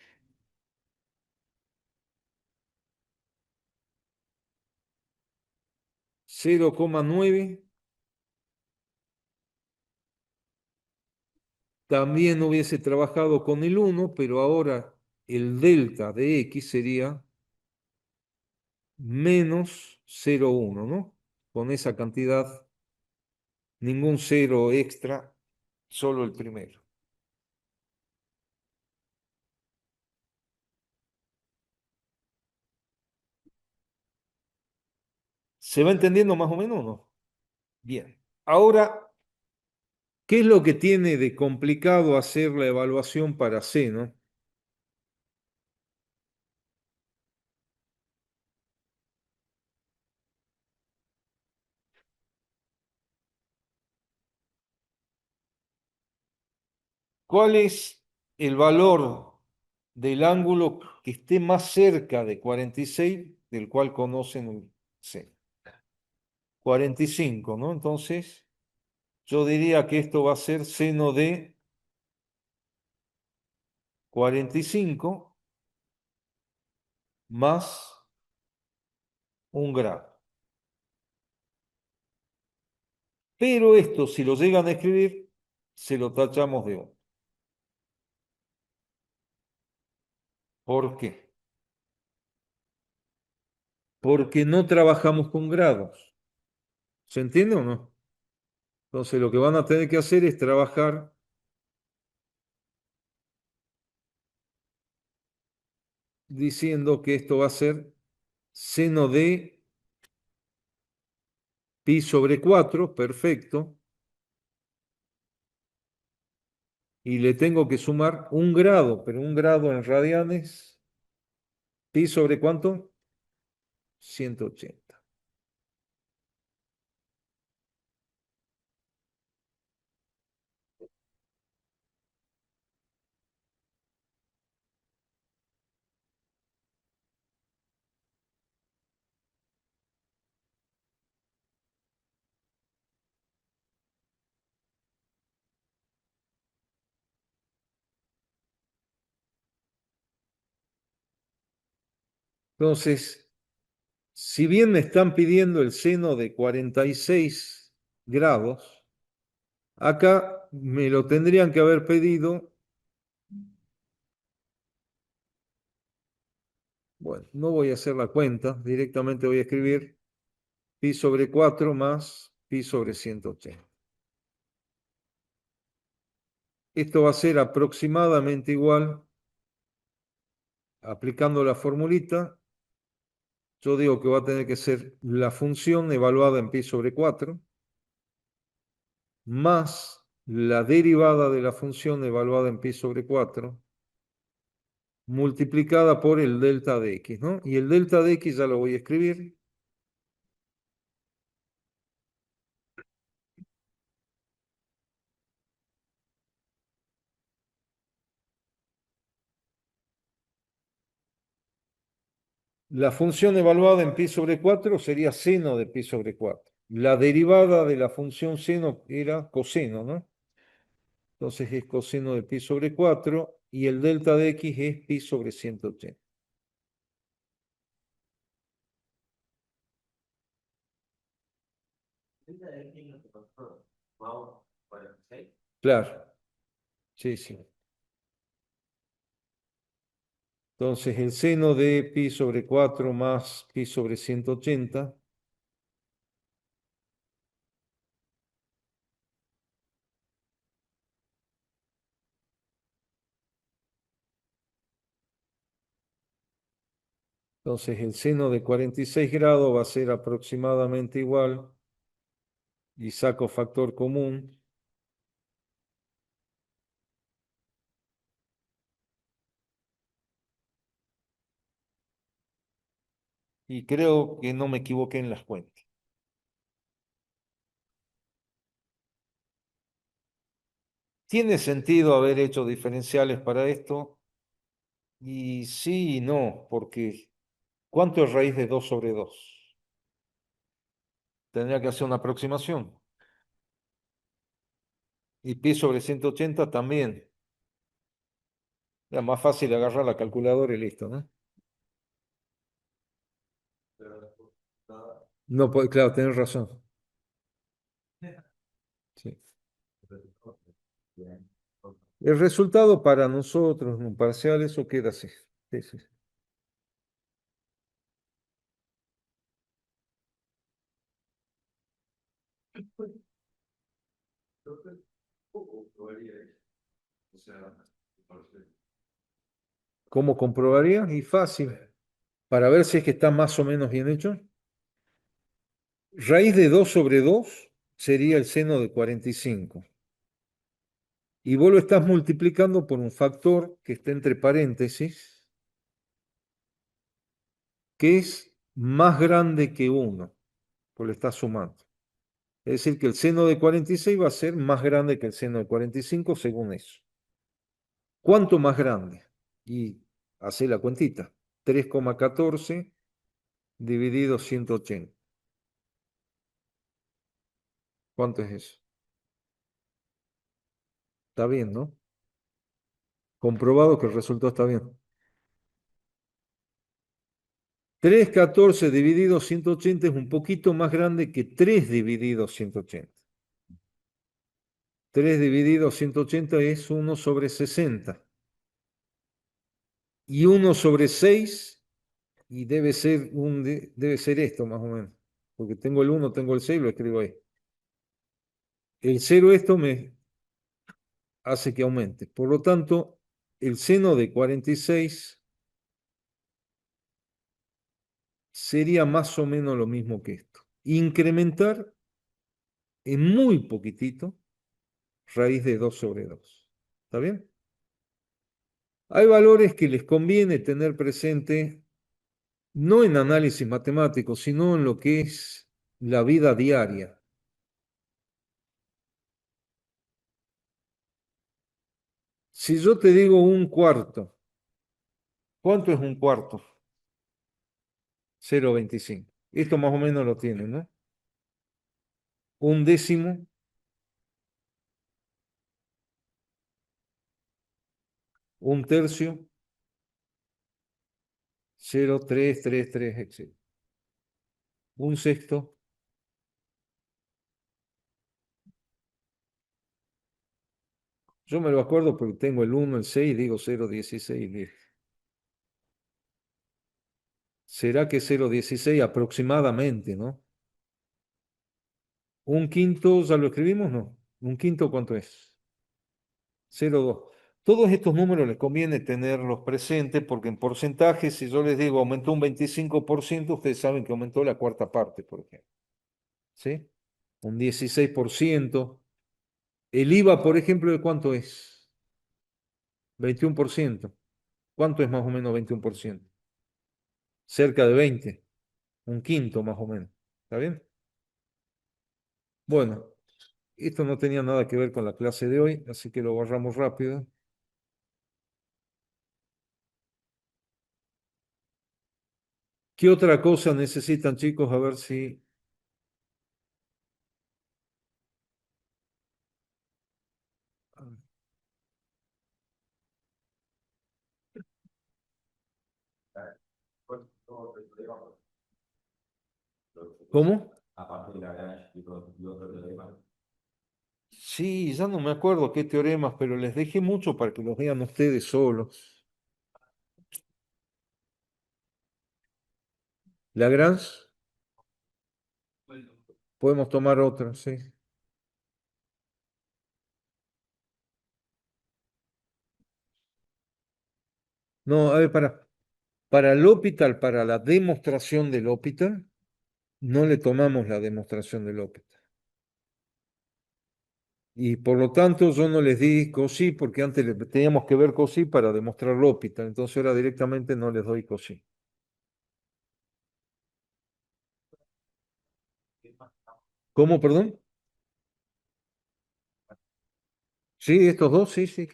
S1: 0,9, también hubiese trabajado con el 1, pero ahora el delta de x sería menos 0,1, ¿no? Con esa cantidad, ningún cero extra, solo el primero. ¿Se va entendiendo más o menos o no? Bien. Ahora, ¿qué es lo que tiene de complicado hacer la evaluación para C, no? ¿Cuál es el valor del ángulo que esté más cerca de 46, del cual conocen el C? 45, ¿no? Entonces, yo diría que esto va a ser seno de 45 más un grado. Pero esto, si lo llegan a escribir, se lo tachamos de 1. ¿Por qué? Porque no trabajamos con grados. ¿Se entiende o no? Entonces, lo que van a tener que hacer es trabajar diciendo que esto va a ser seno de pi sobre 4, perfecto, y le tengo que sumar un grado, pero un grado en radianes, pi sobre cuánto? 180. Entonces, Si bien me están pidiendo el seno de 46 grados, acá me lo tendrían que haber pedido. Bueno, no voy a hacer la cuenta, directamente voy a escribir pi sobre 4 más pi sobre 180. Esto va a ser aproximadamente igual, aplicando la formulita, yo digo que va a tener que ser la función evaluada en pi sobre 4 más la derivada de la función evaluada en pi sobre 4 multiplicada por el delta de x, ¿no? Y el delta de x ya lo voy a escribir. La función evaluada en pi sobre 4 sería seno de pi sobre 4. La derivada de la función seno era coseno, ¿no? Entonces es coseno de pi sobre 4 y el delta de x es pi sobre 180. Claro, sí, sí. Entonces el seno de pi sobre 4 más pi sobre 180. Entonces el seno de 46 grados va a ser aproximadamente igual y saco factor común. Y creo que no me equivoqué en las cuentas. ¿Tiene sentido haber hecho diferenciales para esto? Y sí y no, porque ¿cuánto es raíz de 2 sobre 2? Tendría que hacer una aproximación. Y pi sobre 180 también. Era más fácil agarrar la calculadora y listo, ¿no? No, claro, tenés razón. Sí. El resultado para nosotros, en un parcial, eso queda así. Sí, sí. ¿Cómo comprobaría? Y fácil. Para ver si es que está más o menos bien hecho. Raíz de 2 sobre 2 sería el seno de 45. Y vos lo estás multiplicando por un factor que está entre paréntesis, que es más grande que 1, pues lo estás sumando. Es decir, que el seno de 46 va a ser más grande que el seno de 45 según eso. ¿Cuánto más grande? Y hace la cuentita. 3,14 dividido 180. ¿Cuánto es eso? Está bien, ¿no? Comprobado que el resultado está bien. 3,14 dividido 180 es un poquito más grande que 3 dividido 180. 3 dividido 180 es 1 sobre 60. Y 1 sobre 6, y debe ser esto más o menos. Porque tengo el 1, tengo el 6, lo escribo ahí. El 0 esto me hace que aumente. Por lo tanto, el seno de 46 sería más o menos lo mismo que esto. Incrementar en muy poquitito raíz de 2 sobre 2. ¿Está bien? Hay valores que les conviene tener presente, no en análisis matemático, sino en lo que es la vida diaria. Si yo te digo un cuarto, ¿cuánto es un cuarto? 0,25. Esto más o menos lo tienen, ¿no? Un décimo, un tercio, 0,333, etc. Un sexto. Yo me lo acuerdo porque tengo el 1, el 6, digo 0,16. ¿Será que 0,16 aproximadamente, no? Un quinto, ¿ya lo escribimos? No. ¿Un quinto cuánto es? 0,2. Todos estos números les conviene tenerlos presentes porque en porcentaje, si yo les digo aumentó un 25%, ustedes saben que aumentó la cuarta parte, por ejemplo. ¿Sí? Un 16%. El IVA, por ejemplo, ¿de cuánto es? 21%. ¿Cuánto es más o menos 21%? Cerca de 20, un quinto más o menos. ¿Está bien? Bueno, esto no tenía nada que ver con la clase de hoy, así que lo borramos rápido. ¿Qué otra cosa necesitan, chicos? A ver si... ¿Cómo? Sí, ya no me acuerdo qué teoremas, pero les dejé mucho para que los vean ustedes solos. Lagrange, podemos tomar otra, sí. No, a ver, para el L'Hopital, para la demostración del L'Hopital, no le tomamos la demostración del L'Hopital. Y por lo tanto yo no les di COSI porque antes teníamos que ver COSI para demostrar L'Hopital, entonces ahora directamente no les doy COSI. ¿Cómo, perdón? Sí, estos dos, sí, sí.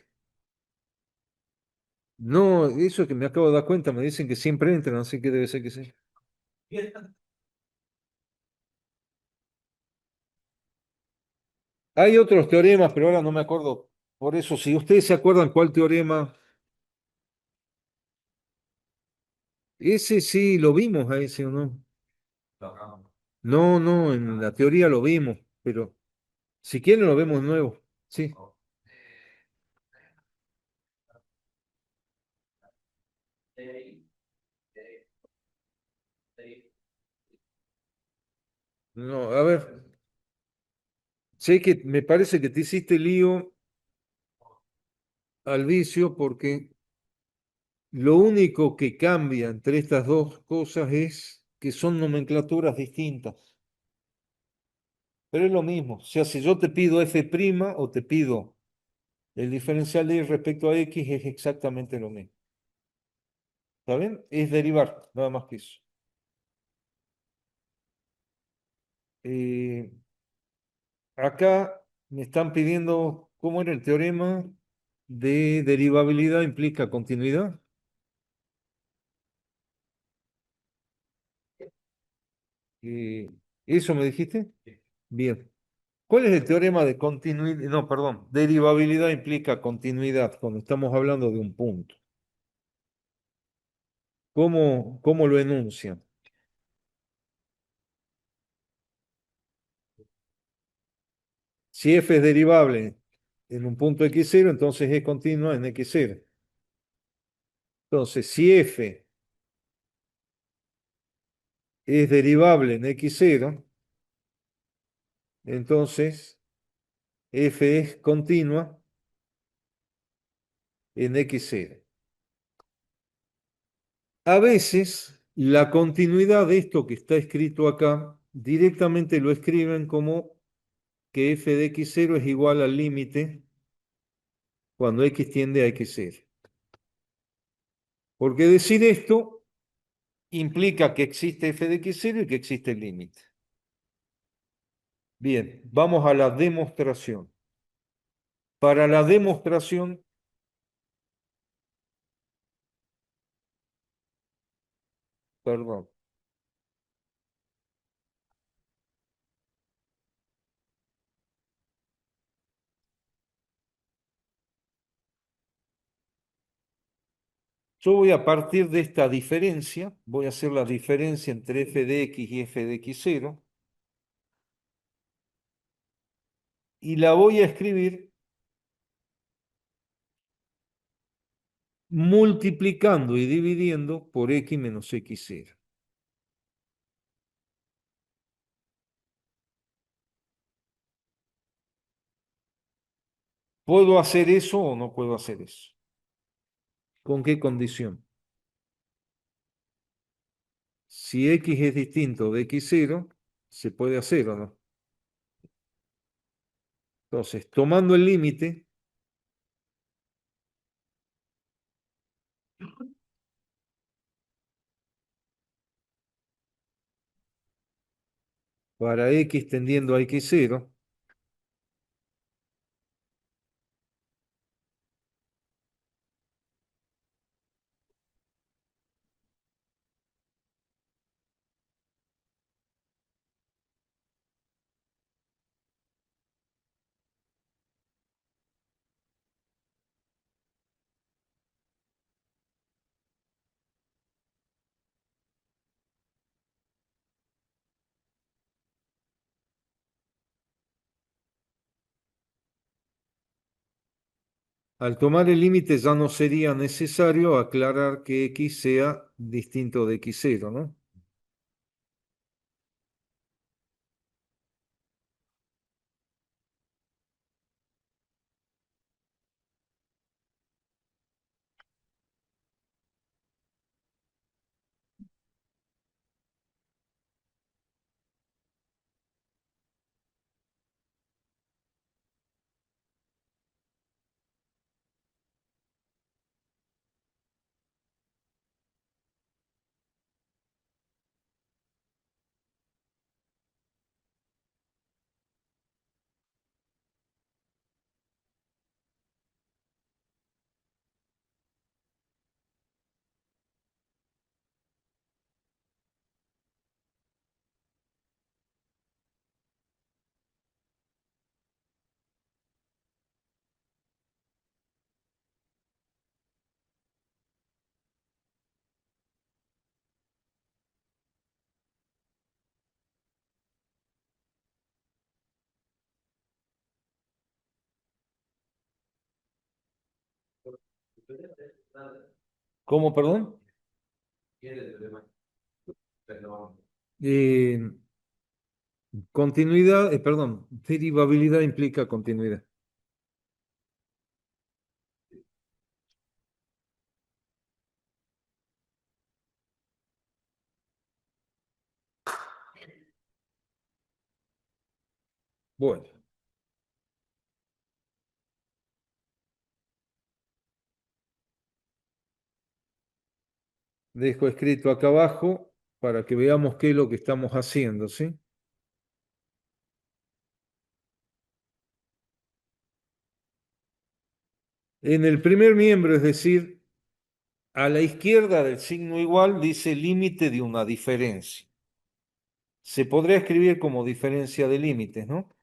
S1: No, eso es que me acabo de dar cuenta, me dicen que siempre entran, así que debe ser que sí. Hay otros teoremas, pero ahora no me acuerdo. Por eso, si ustedes se acuerdan cuál teorema, ese sí lo vimos a ese o no. No, no, en la teoría lo vimos, pero si quieren lo vemos de nuevo. Sí. No, a ver, sé que me parece que te hiciste lío al vicio porque lo único que cambia entre estas dos cosas es que son nomenclaturas distintas. Pero es lo mismo. O sea, si yo te pido f' o te pido el diferencial de y respecto a x, es exactamente lo mismo. ¿Está bien? Es derivar, nada más que eso. Eh, Acá me están pidiendo cómo era el teorema de derivabilidad implica continuidad. Eh, ¿Eso me dijiste? Bien. ¿Cuál es el teorema de continuidad? No, perdón. Derivabilidad implica continuidad cuando estamos hablando de un punto. ¿Cómo lo enuncian? Si f es derivable en un punto x0, entonces es continua en x0. Entonces, si f es derivable en x0, entonces f es continua en x0. A veces, la continuidad de esto que está escrito acá, directamente lo escriben como que f de x0 es igual al límite cuando x tiende a x0. Porque decir esto implica que existe f de x0 y que existe el límite. Bien, vamos a la demostración. Para la demostración, perdón, Yo voy a partir de esta diferencia, voy a hacer la diferencia entre f de x y f de x0, y la voy a escribir multiplicando y dividiendo por x menos x0. ¿Puedo hacer eso o no puedo hacer eso? ¿Con qué condición? Si x es distinto de x0, se puede hacer o no. Entonces, tomando el límite, para x tendiendo a x0, al tomar el límite ya no sería necesario aclarar que x sea distinto de x0, ¿no? ¿Cómo, perdón? Eh, continuidad, perdón, derivabilidad implica continuidad. Bueno, dejo escrito acá abajo para que veamos qué es lo que estamos haciendo, ¿sí? En el primer miembro, es decir, a la izquierda del signo igual dice límite de una diferencia. Se podría escribir como diferencia de límites, ¿no?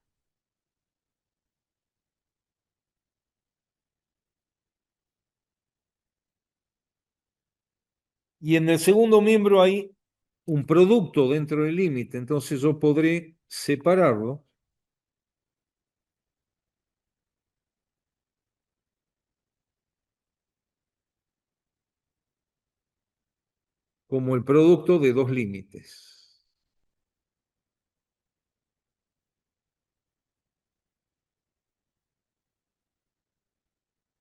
S1: Y en el segundo miembro hay un producto dentro del límite, entonces yo podré separarlo como el producto de dos límites.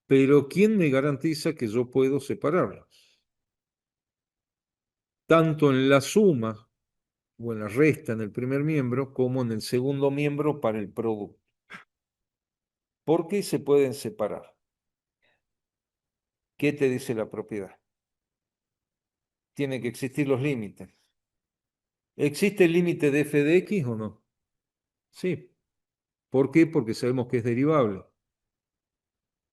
S1: Pero ¿quién me garantiza que yo puedo separarlos? Tanto en la suma o en la resta en el primer miembro como en el segundo miembro para el producto. ¿Por qué se pueden separar? ¿Qué te dice la propiedad? Tiene que existir los límites. ¿Existe el límite de f de x o no? Sí. ¿Por qué? Porque sabemos que es derivable.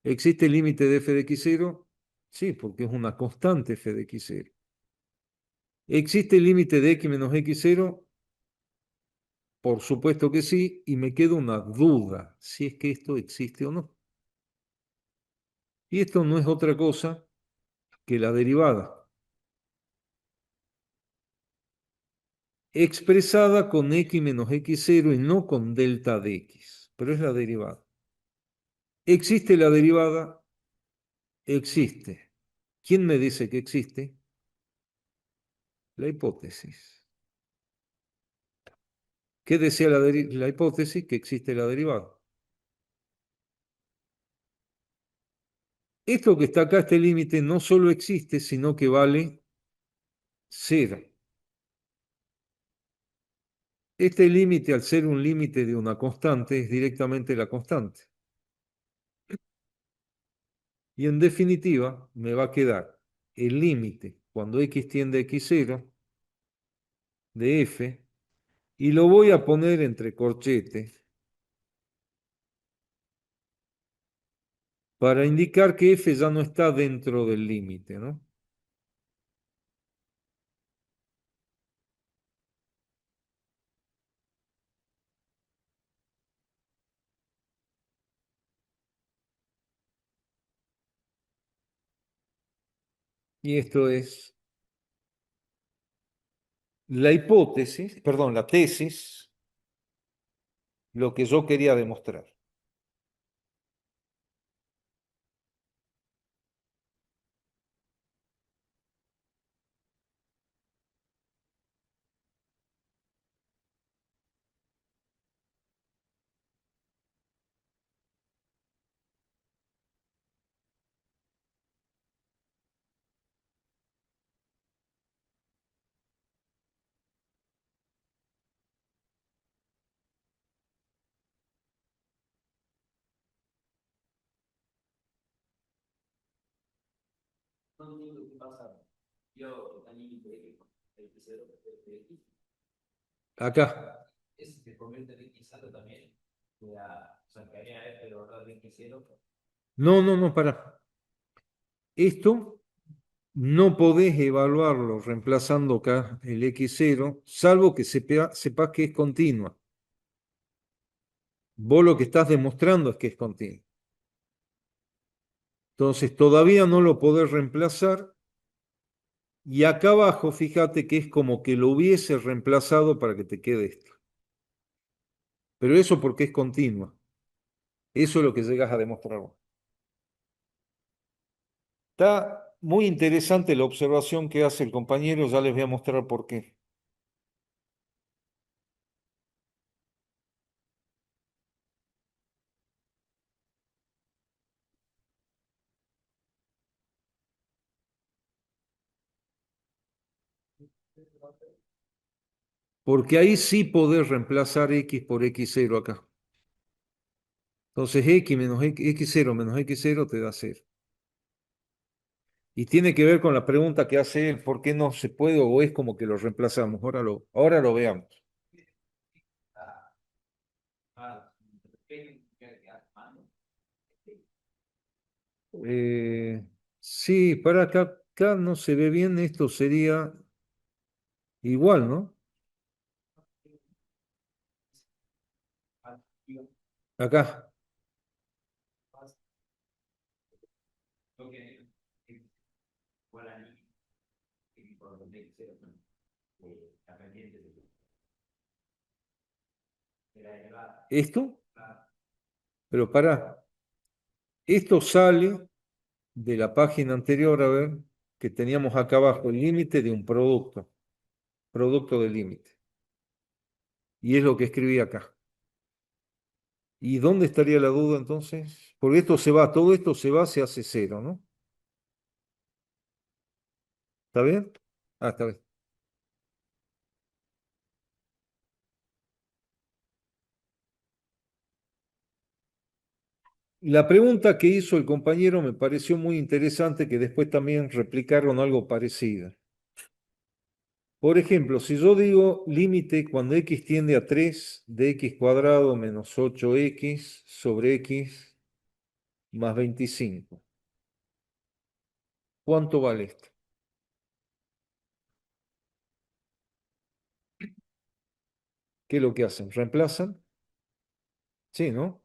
S1: ¿Existe el límite de f de x0? Sí, porque es una constante f de x0. ¿Existe el límite de x menos x0? Por supuesto que sí, y me queda una duda si es que esto existe o no. Y esto no es otra cosa que la derivada, expresada con x menos x0 y no con delta de x, pero es la derivada. ¿Existe la derivada? Existe. ¿Quién me dice que existe? La hipótesis. ¿Qué decía la hipótesis? Que existe la derivada. Esto que está acá, este límite, no solo existe, sino que vale cero. Este límite, al ser un límite de una constante, es directamente la constante. Y en definitiva, me va a quedar el límite cuando x tiende a x0 de f, y lo voy a poner entre corchetes para indicar que f ya no está dentro del límite, ¿no? Y esto es la hipótesis, perdón, la tesis, lo que yo quería demostrar. Acá. No, no, no, para. Esto no podés evaluarlo reemplazando acá el x0, salvo que sepas que es continua. Vos lo que estás demostrando es que es continua. Entonces todavía no lo podés reemplazar. Y acá abajo, fíjate que es como que lo hubiese reemplazado para que te quede esto. Pero eso porque es continua. Eso es lo que llegas a demostrar vos. Está muy interesante la observación que hace el compañero, ya les voy a mostrar por qué. Porque ahí sí podés reemplazar x por x0 acá. Entonces x menos x0 menos x0 te da 0. Y tiene que ver con la pregunta que hace él, ¿por qué no se puede o es como que lo reemplazamos? Ahora lo veamos. Eh, sí, para acá no se ve bien, esto sería igual, ¿no? Acá. ¿Esto? Pero esto sale de la página anterior, a ver, que teníamos acá abajo, el límite de un producto de límite. Y es lo que escribí acá. ¿Y dónde estaría la duda entonces? Porque esto se va, todo esto se va, se hace cero, ¿no? ¿Está bien? Ah, está bien. La pregunta que hizo el compañero me pareció muy interesante, que después también replicaron algo parecido. Por ejemplo, si yo digo límite cuando x tiende a 3 de x cuadrado menos 8x sobre x más 25. ¿Cuánto vale esto? ¿Qué es lo que hacen? ¿Reemplazan? Sí, ¿no?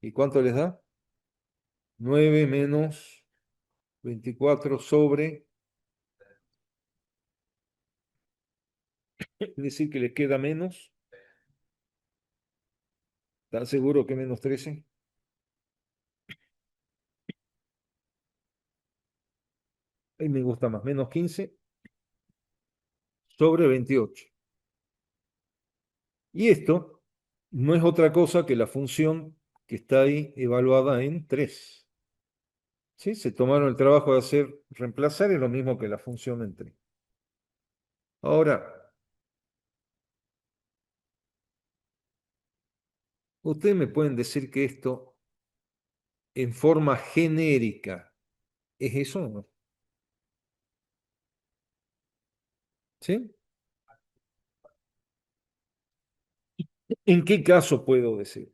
S1: ¿Y cuánto les da? 9 menos 24 sobre, es decir, que le queda menos. ¿Están seguro que menos 13? A mí me gusta más, menos 15 sobre 28. Y esto no es otra cosa que la función que está ahí evaluada en 3. ¿Sí? Se tomaron el trabajo de hacer, reemplazar es lo mismo que la función en 3. Ahora, ustedes me pueden decir que esto en forma genérica es eso o no. ¿Sí? ¿En qué caso puedo decir?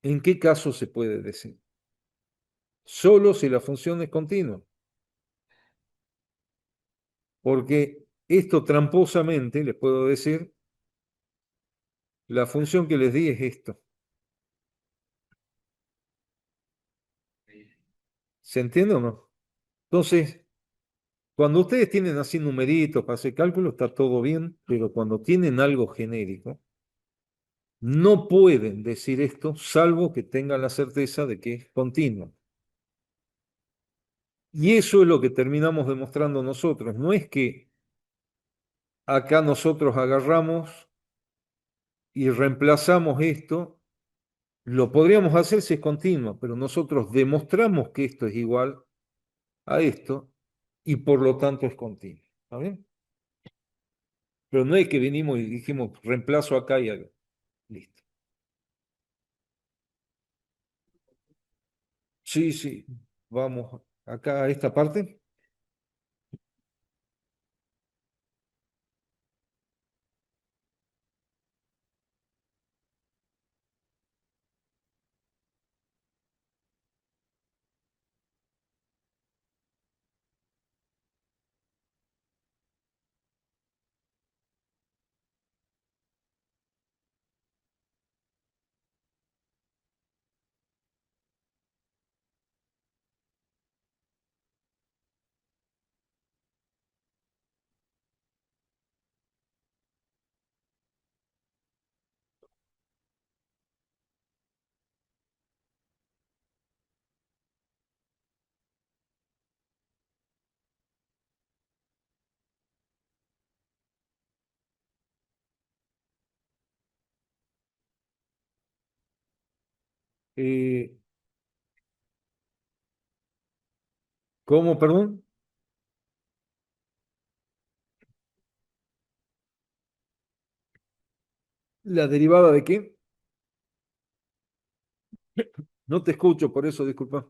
S1: ¿En qué caso se puede decir? Solo si la función es continua. Porque esto tramposamente les puedo decir, la función que les di es esto. ¿Se entiende o no? Entonces, cuando ustedes tienen así numeritos para hacer cálculo, está todo bien, pero cuando tienen algo genérico, no pueden decir esto salvo que tengan la certeza de que es continuo. Y eso es lo que terminamos demostrando nosotros. No es que acá nosotros agarramos y reemplazamos esto, lo podríamos hacer si es continuo, pero nosotros demostramos que esto es igual a esto y por lo tanto es continuo. ¿Está bien? Pero no es que vinimos y dijimos reemplazo acá y acá. Listo. Sí, sí. Vamos acá a esta parte. Eh, ¿Cómo, perdón? ¿La derivada de qué? No te escucho, por eso disculpa.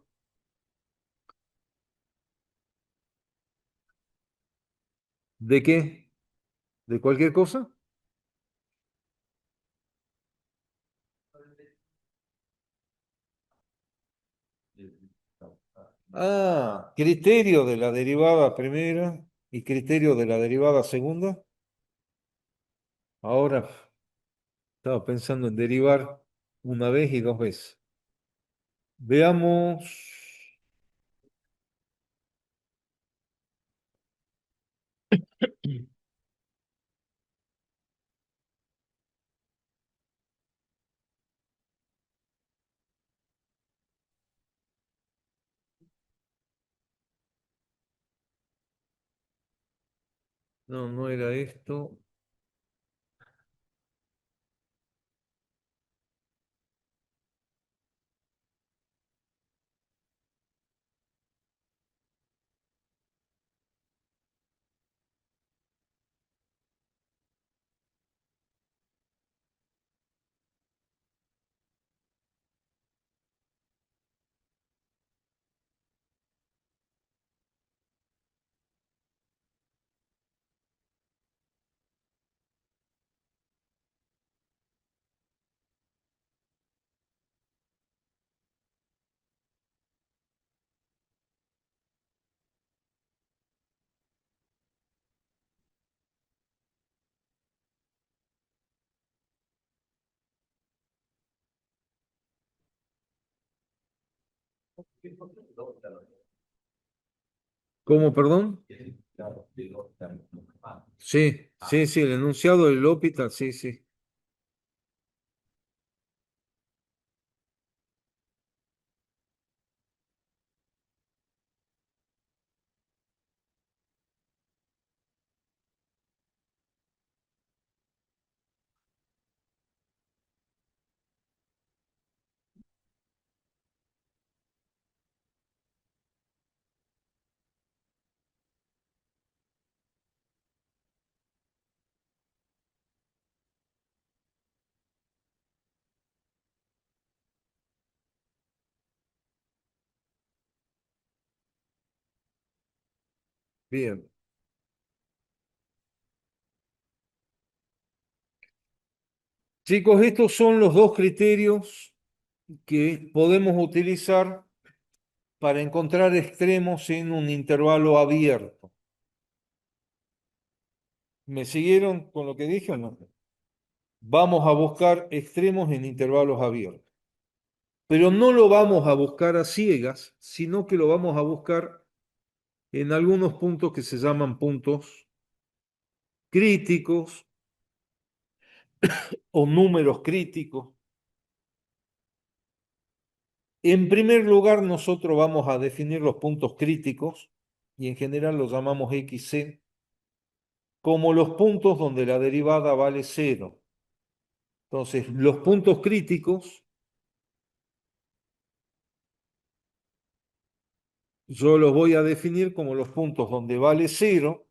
S1: ¿De qué? ¿De cualquier cosa? Ah, criterio de la derivada primera y criterio de la derivada segunda. Ahora estaba pensando en derivar una vez y dos veces. Veamos. No, no era esto. ¿Cómo, perdón? Sí, sí, sí, el enunciado del L'Hopital, sí, sí. Bien. Chicos, estos son los dos criterios que podemos utilizar para encontrar extremos en un intervalo abierto. ¿Me siguieron con lo que dije o no? Vamos a buscar extremos en intervalos abiertos. Pero no lo vamos a buscar a ciegas, sino que lo vamos a buscar en algunos puntos que se llaman puntos críticos o números críticos. En primer lugar, nosotros vamos a definir los puntos críticos, y en general los llamamos XC, como los puntos donde la derivada vale cero. Entonces, los puntos críticos yo los voy a definir como los puntos donde vale cero,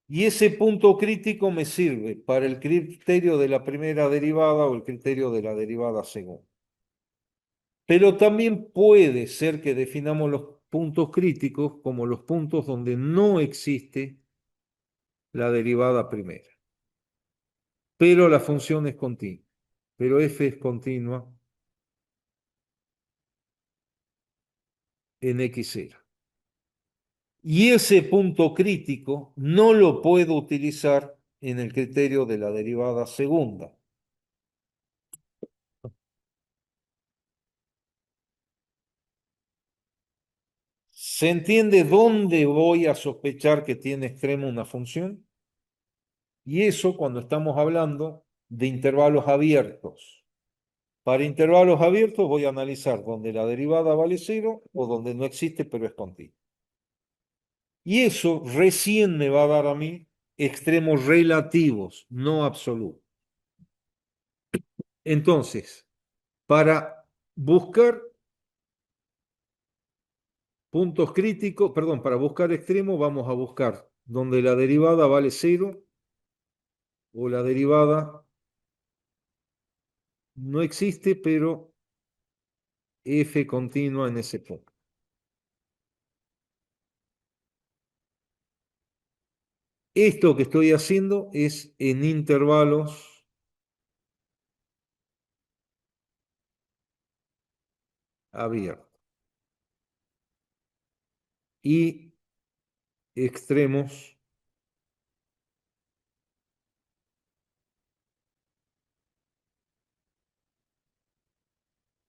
S1: y ese punto crítico me sirve para el criterio de la primera derivada o el criterio de la derivada segunda. Pero también puede ser que definamos los puntos críticos como los puntos donde no existe la derivada primera, pero la función es continua, pero f es continua en x0. Y ese punto crítico no lo puedo utilizar en el criterio de la derivada segunda. ¿Se entiende dónde voy a sospechar que tiene extremo una función? Y eso cuando estamos hablando de intervalos abiertos. Para intervalos abiertos voy a analizar donde la derivada vale cero o donde no existe pero es continua. Y eso recién me va a dar a mí extremos relativos, no absolutos. Entonces, para buscar puntos críticos, perdón, para buscar extremos vamos a buscar donde la derivada vale cero o la derivada no existe, pero f continua en ese punto. Esto que estoy haciendo es en intervalos abiertos y extremos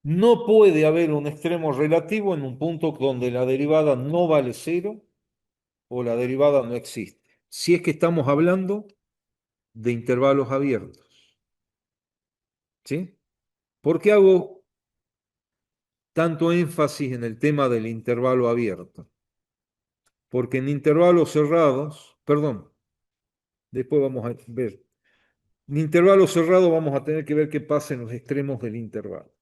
S1: no puede haber un extremo relativo en un punto donde la derivada no vale cero o la derivada no existe. Si es que estamos hablando de intervalos abiertos. ¿Sí? ¿Por qué hago tanto énfasis en el tema del intervalo abierto? Porque en intervalos cerrados, perdón, después vamos a ver. En intervalo cerrado vamos a tener que ver qué pasa en los extremos del intervalo.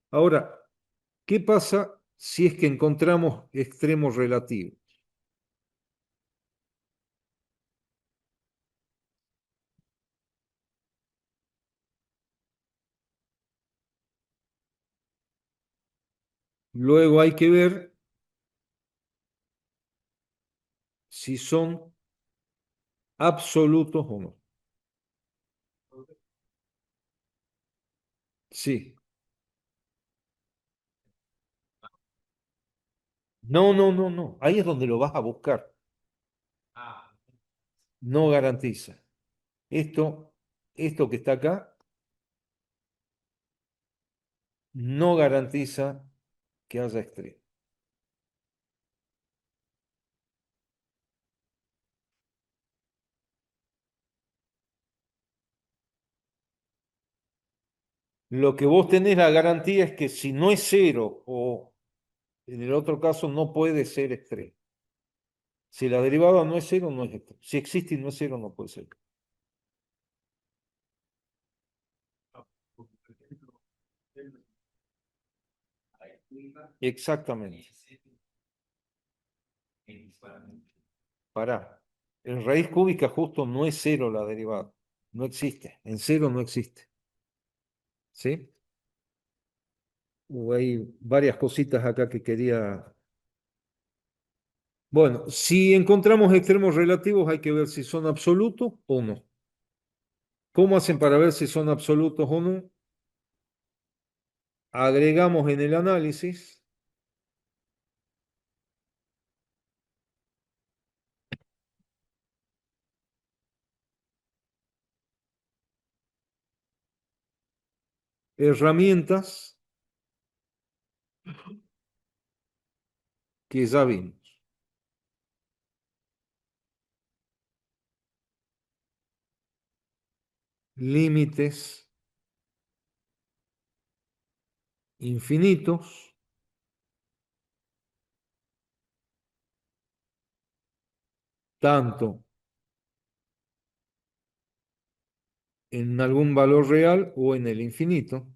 S1: Ahora, ¿qué pasa si es que encontramos extremos relativos? Luego hay que ver si son absolutos o no. Sí. No, no, no, no. Ahí es donde lo vas a buscar. No garantiza. Esto, esto que está acá, no garantiza que haya extremos. Lo que vos tenés la garantía es que si no es cero o en el otro caso no puede ser extremo. Si la derivada no es cero, no es extremo. Si existe y no es cero, no puede ser. Exactamente. Pará. En raíz cúbica justo no es cero la derivada. No existe. En cero no existe. ¿Sí? Hay varias cositas acá que quería. Bueno, si encontramos extremos relativos, hay que ver si son absolutos o no. ¿Cómo hacen para ver si son absolutos o no? Agregamos en el análisis herramientas que ya vimos. Límites infinitos, tanto en algún valor real o en el infinito.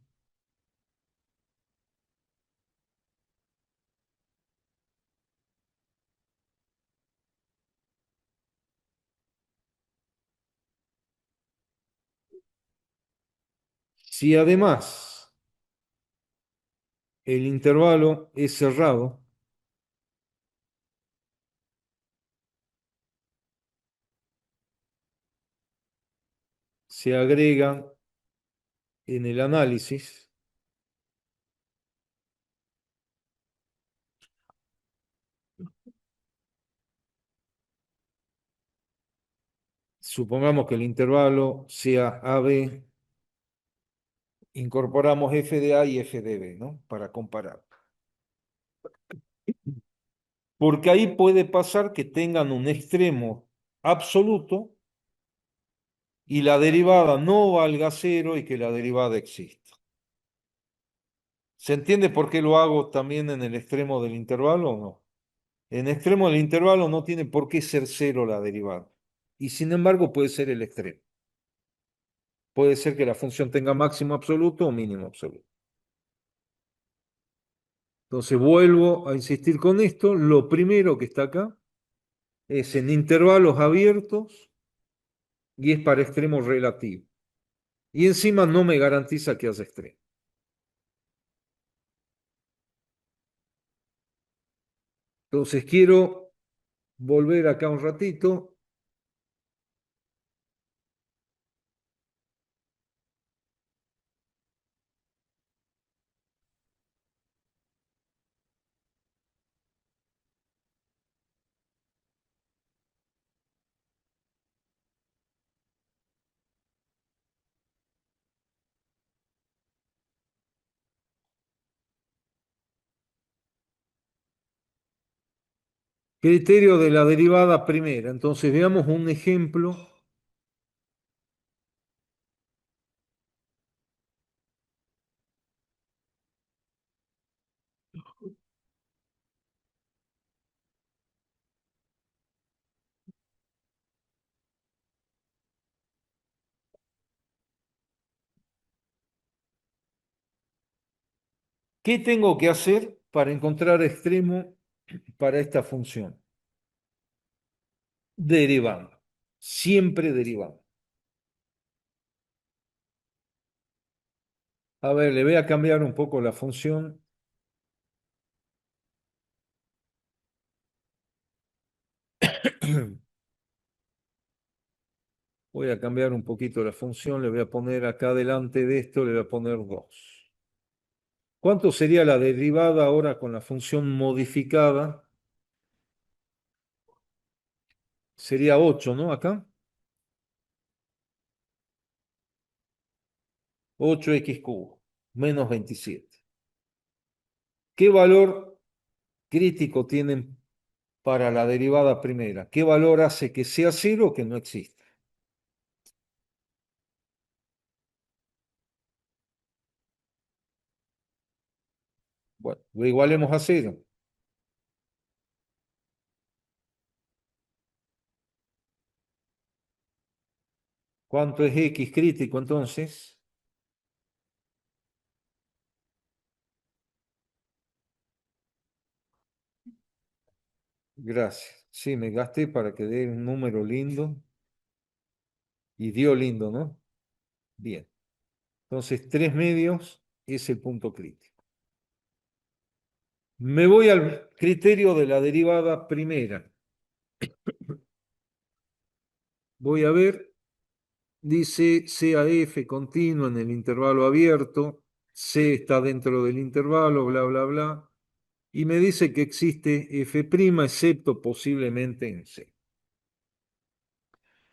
S1: Si además el intervalo es cerrado, se agrega en el análisis, supongamos que el intervalo sea AB, incorporamos f de A y f de B, ¿no? Para comparar. Porque ahí puede pasar que tengan un extremo absoluto y la derivada no valga cero y que la derivada exista. ¿Se entiende por qué lo hago también en el extremo del intervalo o no? En el extremo del intervalo no tiene por qué ser cero la derivada. Y sin embargo puede ser el extremo. Puede ser que la función tenga máximo absoluto o mínimo absoluto. Entonces vuelvo a insistir con esto. Lo primero que está acá es en intervalos abiertos y es para extremos relativos. Y encima no me garantiza que haya extremo. Entonces quiero volver acá un ratito. Criterio de la derivada primera. Entonces veamos un ejemplo. ¿Qué tengo que hacer para encontrar extremo para esta función? Derivando. Siempre derivando. A ver, le voy a cambiar un poco la función. Voy a cambiar un poquito la función. Le voy a poner acá delante de esto, le voy a poner 2. ¿Cuánto sería la derivada ahora con la función modificada? Sería 8, ¿no? Acá. 8x cubo menos 27. ¿Qué valor crítico tienen para la derivada primera? ¿Qué valor hace que sea cero o que no exista? Bueno, lo igualemos a cero. ¿Cuánto es X crítico entonces? Gracias. Sí, me gasté para que dé un número lindo y dio lindo, ¿no? Bien. Entonces, 3 medios es el punto crítico. Me voy al criterio de la derivada primera. Voy a ver, dice CAF continuo en el intervalo abierto, C está dentro del intervalo, bla, bla, bla, y me dice que existe F', excepto posiblemente en C.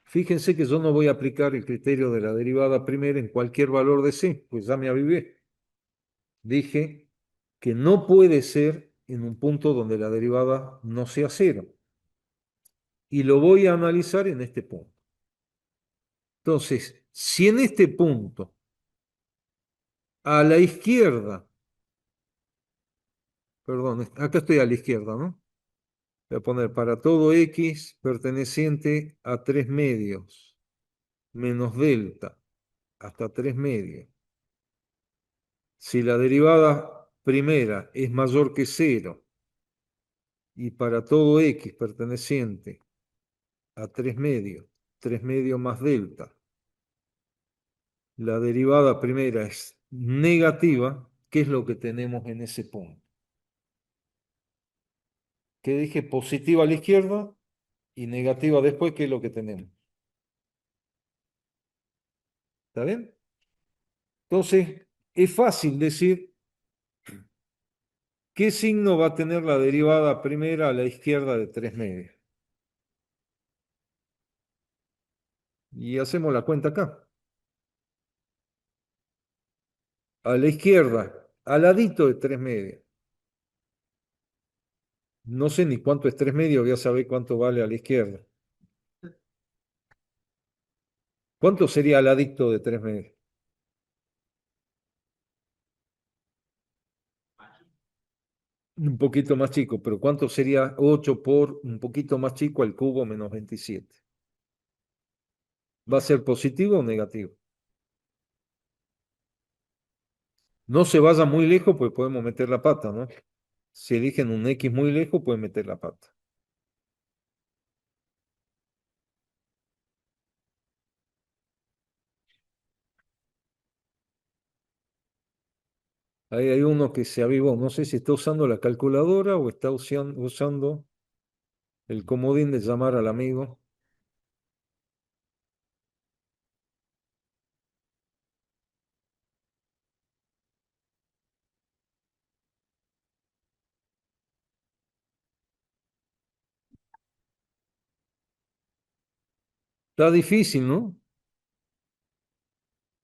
S1: Fíjense que yo no voy a aplicar el criterio de la derivada primera en cualquier valor de C, pues ya me avivé. Dije que no puede ser en un punto donde la derivada no sea cero. Y lo voy a analizar en este punto. Entonces, si en este punto, a la izquierda, perdón, acá estoy a la izquierda, ¿no? Voy a poner para todo x perteneciente a 3 medios, menos delta, hasta 3 medios. Si la derivada primera es mayor que cero y para todo x perteneciente a 3 medios más delta, la derivada primera es negativa, ¿qué es lo que tenemos en ese punto? Que dije positiva a la izquierda y negativa después, ¿qué es lo que tenemos? ¿Está bien? Entonces, es fácil decir qué signo va a tener la derivada primera a la izquierda de 3 medios. Y hacemos la cuenta acá. A la izquierda, al ladito de 3 medios. No sé ni cuánto es 3 medios, voy a saber cuánto vale a la izquierda. ¿Cuánto sería al ladito de 3 medios? Un poquito más chico, pero ¿cuánto sería 8 por un poquito más chico al cubo menos 27? ¿Va a ser positivo o negativo? No se vaya muy lejos, pues podemos meter la pata, ¿no? Si eligen un X muy lejos, pueden meter la pata. Ahí hay uno que se avivó. No sé si está usando la calculadora o está usando el comodín de llamar al amigo. Está difícil, ¿no?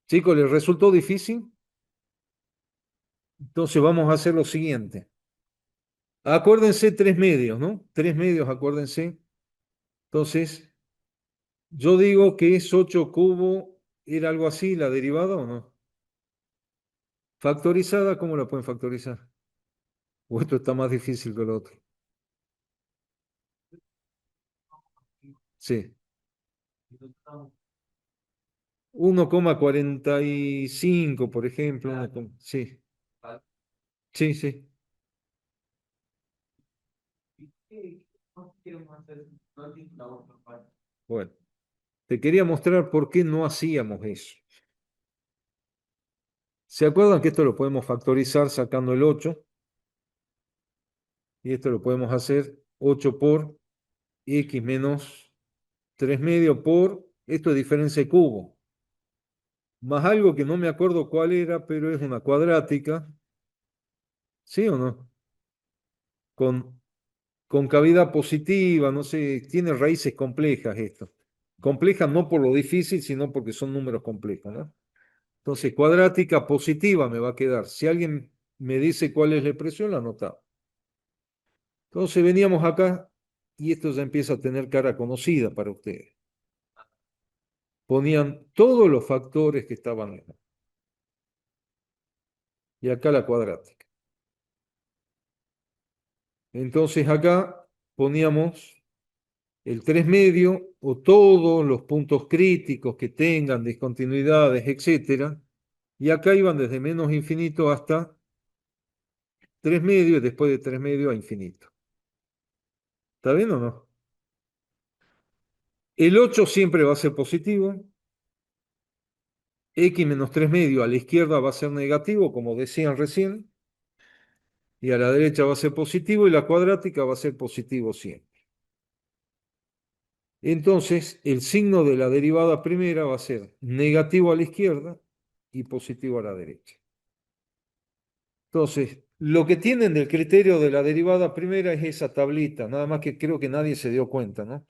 S1: Chicos, ¿les resultó difícil? Entonces vamos a hacer lo siguiente. Acuérdense 3 medios, ¿no? 3 medios, acuérdense. Entonces, yo digo que es 8 cubo, ¿era algo así la derivada o no? Factorizada, ¿cómo la pueden factorizar? O esto está más difícil que lo otro. Sí. 1,45, por ejemplo. Sí, sí, sí. Bueno, te quería mostrar por qué no hacíamos eso. ¿Se acuerdan que esto lo podemos factorizar sacando el 8? Y esto lo podemos hacer 8 por x menos 3 medio por, esto es diferencia de cubo, más algo que no me acuerdo cuál era, pero es una cuadrática, ¿sí o no? Con, con cavidad positiva, no sé, tiene raíces complejas esto. Complejas no por lo difícil, sino porque son números complejos, ¿no? Entonces, cuadrática positiva me va a quedar. Si alguien me dice cuál es la expresión, la anota. Entonces veníamos acá y esto ya empieza a tener cara conocida para ustedes. Ponían todos los factores que estaban acá. Y acá la cuadrática. Entonces acá poníamos el 3 medio o todos los puntos críticos que tengan discontinuidades, etcétera. Y acá iban desde menos infinito hasta 3 medios y después de 3 medios a infinito. ¿Está bien o no? El 8 siempre va a ser positivo. X menos 3 medios a la izquierda va a ser negativo, como decían recién. Y a la derecha va a ser positivo y la cuadrática va a ser positivo siempre. Entonces, el signo de la derivada primera va a ser negativo a la izquierda y positivo a la derecha. Entonces, lo que tienen del criterio de la derivada primera es esa tablita, nada más que creo que nadie se dio cuenta, ¿no?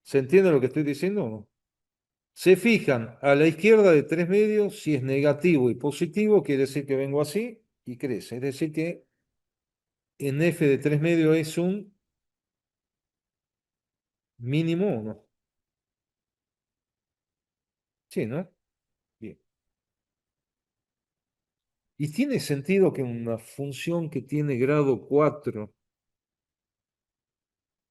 S1: ¿Se entiende lo que estoy diciendo o no? Se fijan a la izquierda de 3 medios, si es negativo y positivo, quiere decir que vengo así y crece. Es decir, que en f de 3 medios es un mínimo o no. Sí, ¿no? Bien. ¿Y tiene sentido que una función que tiene grado 4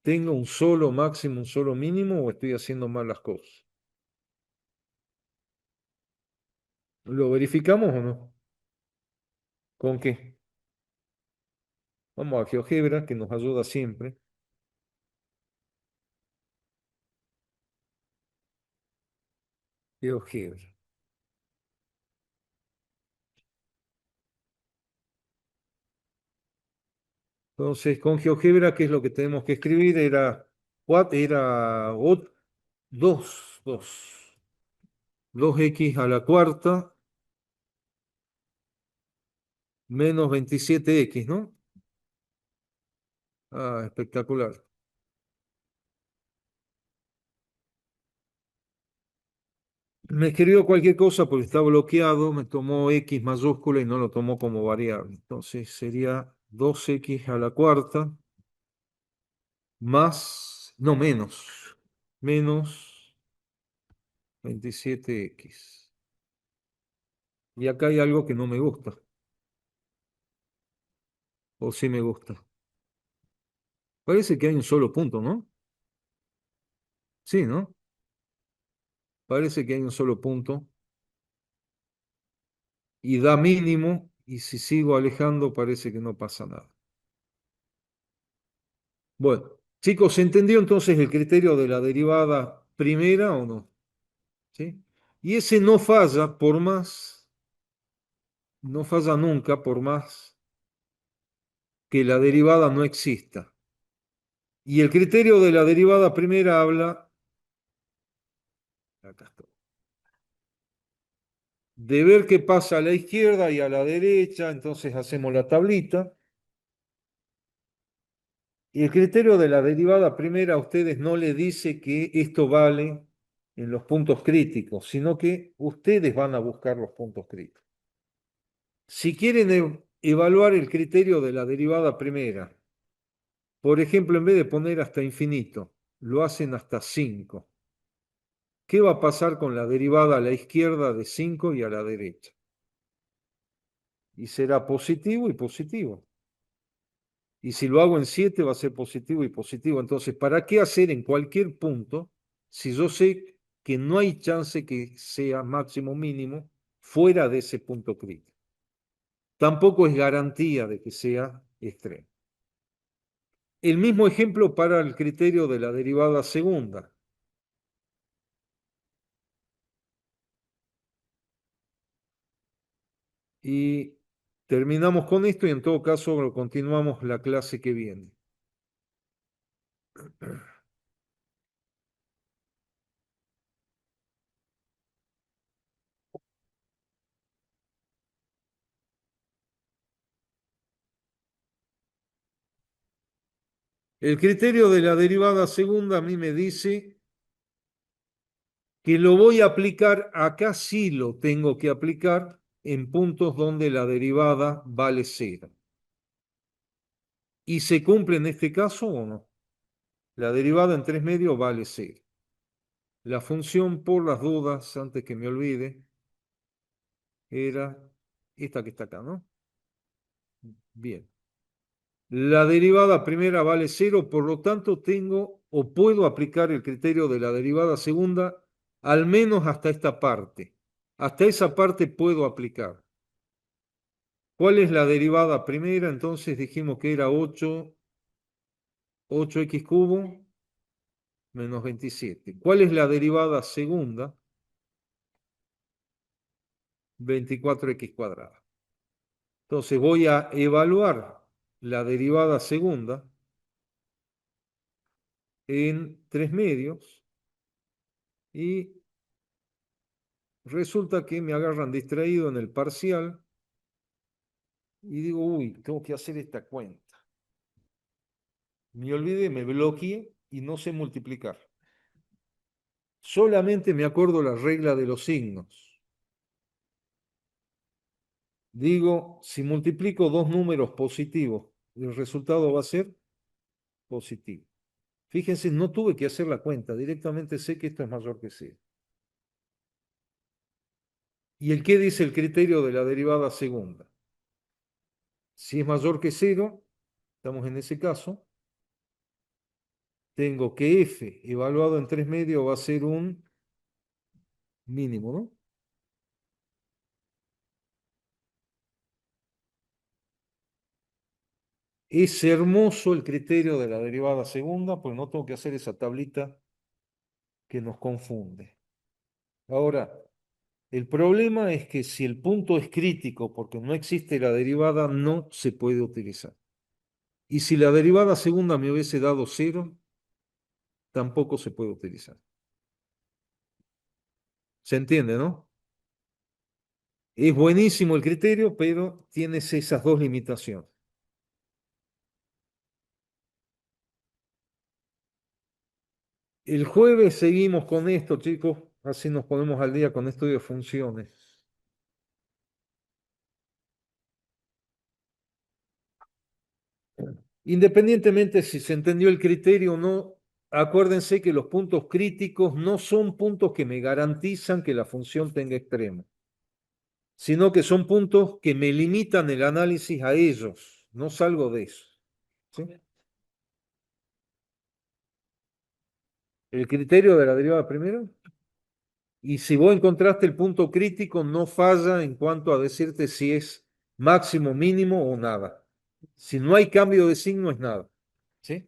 S1: tenga un solo máximo, un solo mínimo, o estoy haciendo mal las cosas? ¿Lo verificamos o no? ¿Con qué? Vamos a GeoGebra, que nos ayuda siempre. GeoGebra. Entonces, con GeoGebra, ¿qué es lo que tenemos que escribir? Era, era 2, 2x a la cuarta menos 27x, ¿no? Ah, espectacular. Me escribió cualquier cosa porque está bloqueado, me tomó x mayúscula y no lo tomó como variable. Entonces sería 2x a la cuarta más, no menos 27x. Y acá hay algo que no me gusta, o sí me gusta. Parece que hay un solo punto, ¿no? Sí, ¿no? Parece que hay un solo punto y da mínimo, y si sigo alejando parece que no pasa nada. Bueno, chicos, ¿se entendió entonces el criterio de la derivada primera o no? ¿Sí? Y ese no falla por más, no falla nunca por más que la derivada no exista. Y el criterio de la derivada primera habla, acá está, de ver qué pasa a la izquierda y a la derecha, entonces hacemos la tablita. Y el criterio de la derivada primera a ustedes no le dice que esto vale en los puntos críticos, sino que ustedes van a buscar los puntos críticos. Si quieren evaluar el criterio de la derivada primera, por ejemplo, en vez de poner hasta infinito, lo hacen hasta 5. ¿Qué va a pasar con la derivada a la izquierda de 5 y a la derecha? Y será positivo y positivo. Y si lo hago en 7 va a ser positivo y positivo. Entonces, ¿para qué hacer en cualquier punto si yo sé que no hay chance que sea máximo mínimo fuera de ese punto crítico? Tampoco es garantía de que sea extremo. El mismo ejemplo para el criterio de la derivada segunda. Y terminamos con esto y en todo caso continuamos la clase que viene. El criterio de la derivada segunda a mí me dice que lo voy a aplicar, acá sí lo tengo que aplicar en puntos donde la derivada vale cero. ¿Y se cumple en este caso o no? La derivada en 3 medios vale cero. La función, por las dudas, antes que me olvide, era esta que está acá, ¿no? Bien. La derivada primera vale cero, por lo tanto tengo o puedo aplicar el criterio de la derivada segunda al menos hasta esta parte. Hasta esa parte puedo aplicar. ¿Cuál es la derivada primera? Entonces dijimos que era 8x cubo menos 27. ¿Cuál es la derivada segunda? 24x cuadrada. Entonces voy a evaluar la derivada segunda en 3 medios y resulta que me agarran distraído en el parcial y digo, uy, tengo que hacer esta cuenta. Me olvidé, me bloqueé y no sé multiplicar. Solamente me acuerdo la regla de los signos. Digo, si multiplico dos números positivos, el resultado va a ser positivo. Fíjense, no tuve que hacer la cuenta, directamente sé que esto es mayor que cero. ¿Y el qué dice el criterio de la derivada segunda? Si es mayor que cero, estamos en ese caso, tengo que f evaluado en 3 medios va a ser un mínimo, ¿no? Es hermoso el criterio de la derivada segunda, pues no tengo que hacer esa tablita que nos confunde. Ahora, el problema es que si el punto es crítico porque no existe la derivada, no se puede utilizar. Y si la derivada segunda me hubiese dado cero, tampoco se puede utilizar. ¿Se entiende, no? Es buenísimo el criterio, pero tienes esas dos limitaciones. El jueves seguimos con esto, chicos, así nos ponemos al día con esto de funciones. Independientemente si se entendió el criterio o no, acuérdense que los puntos críticos no son puntos que me garantizan que la función tenga extremo, sino que son puntos que me limitan el análisis a ellos. No salgo de eso. ¿Sí? El criterio de la derivada primero. Y si vos encontraste el punto crítico, no falla en cuanto a decirte si es máximo, mínimo o nada. Si no hay cambio de signo, es nada. ¿Sí?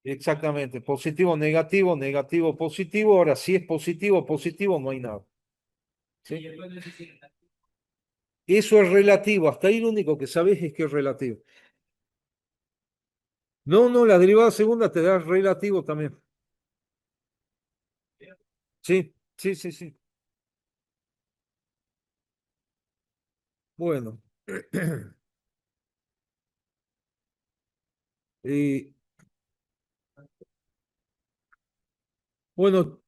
S1: Exactamente. Positivo, negativo, negativo, positivo. Ahora, si es positivo, positivo, no hay nada. ¿Sí? Eso es relativo. Hasta ahí lo único que sabes es que es relativo. No, no, la derivada segunda te da relativo también. Sí, sí, sí, sí. Bueno. Y, bueno,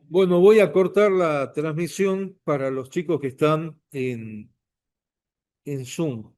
S1: bueno, voy a cortar la transmisión para los chicos que están en Zoom.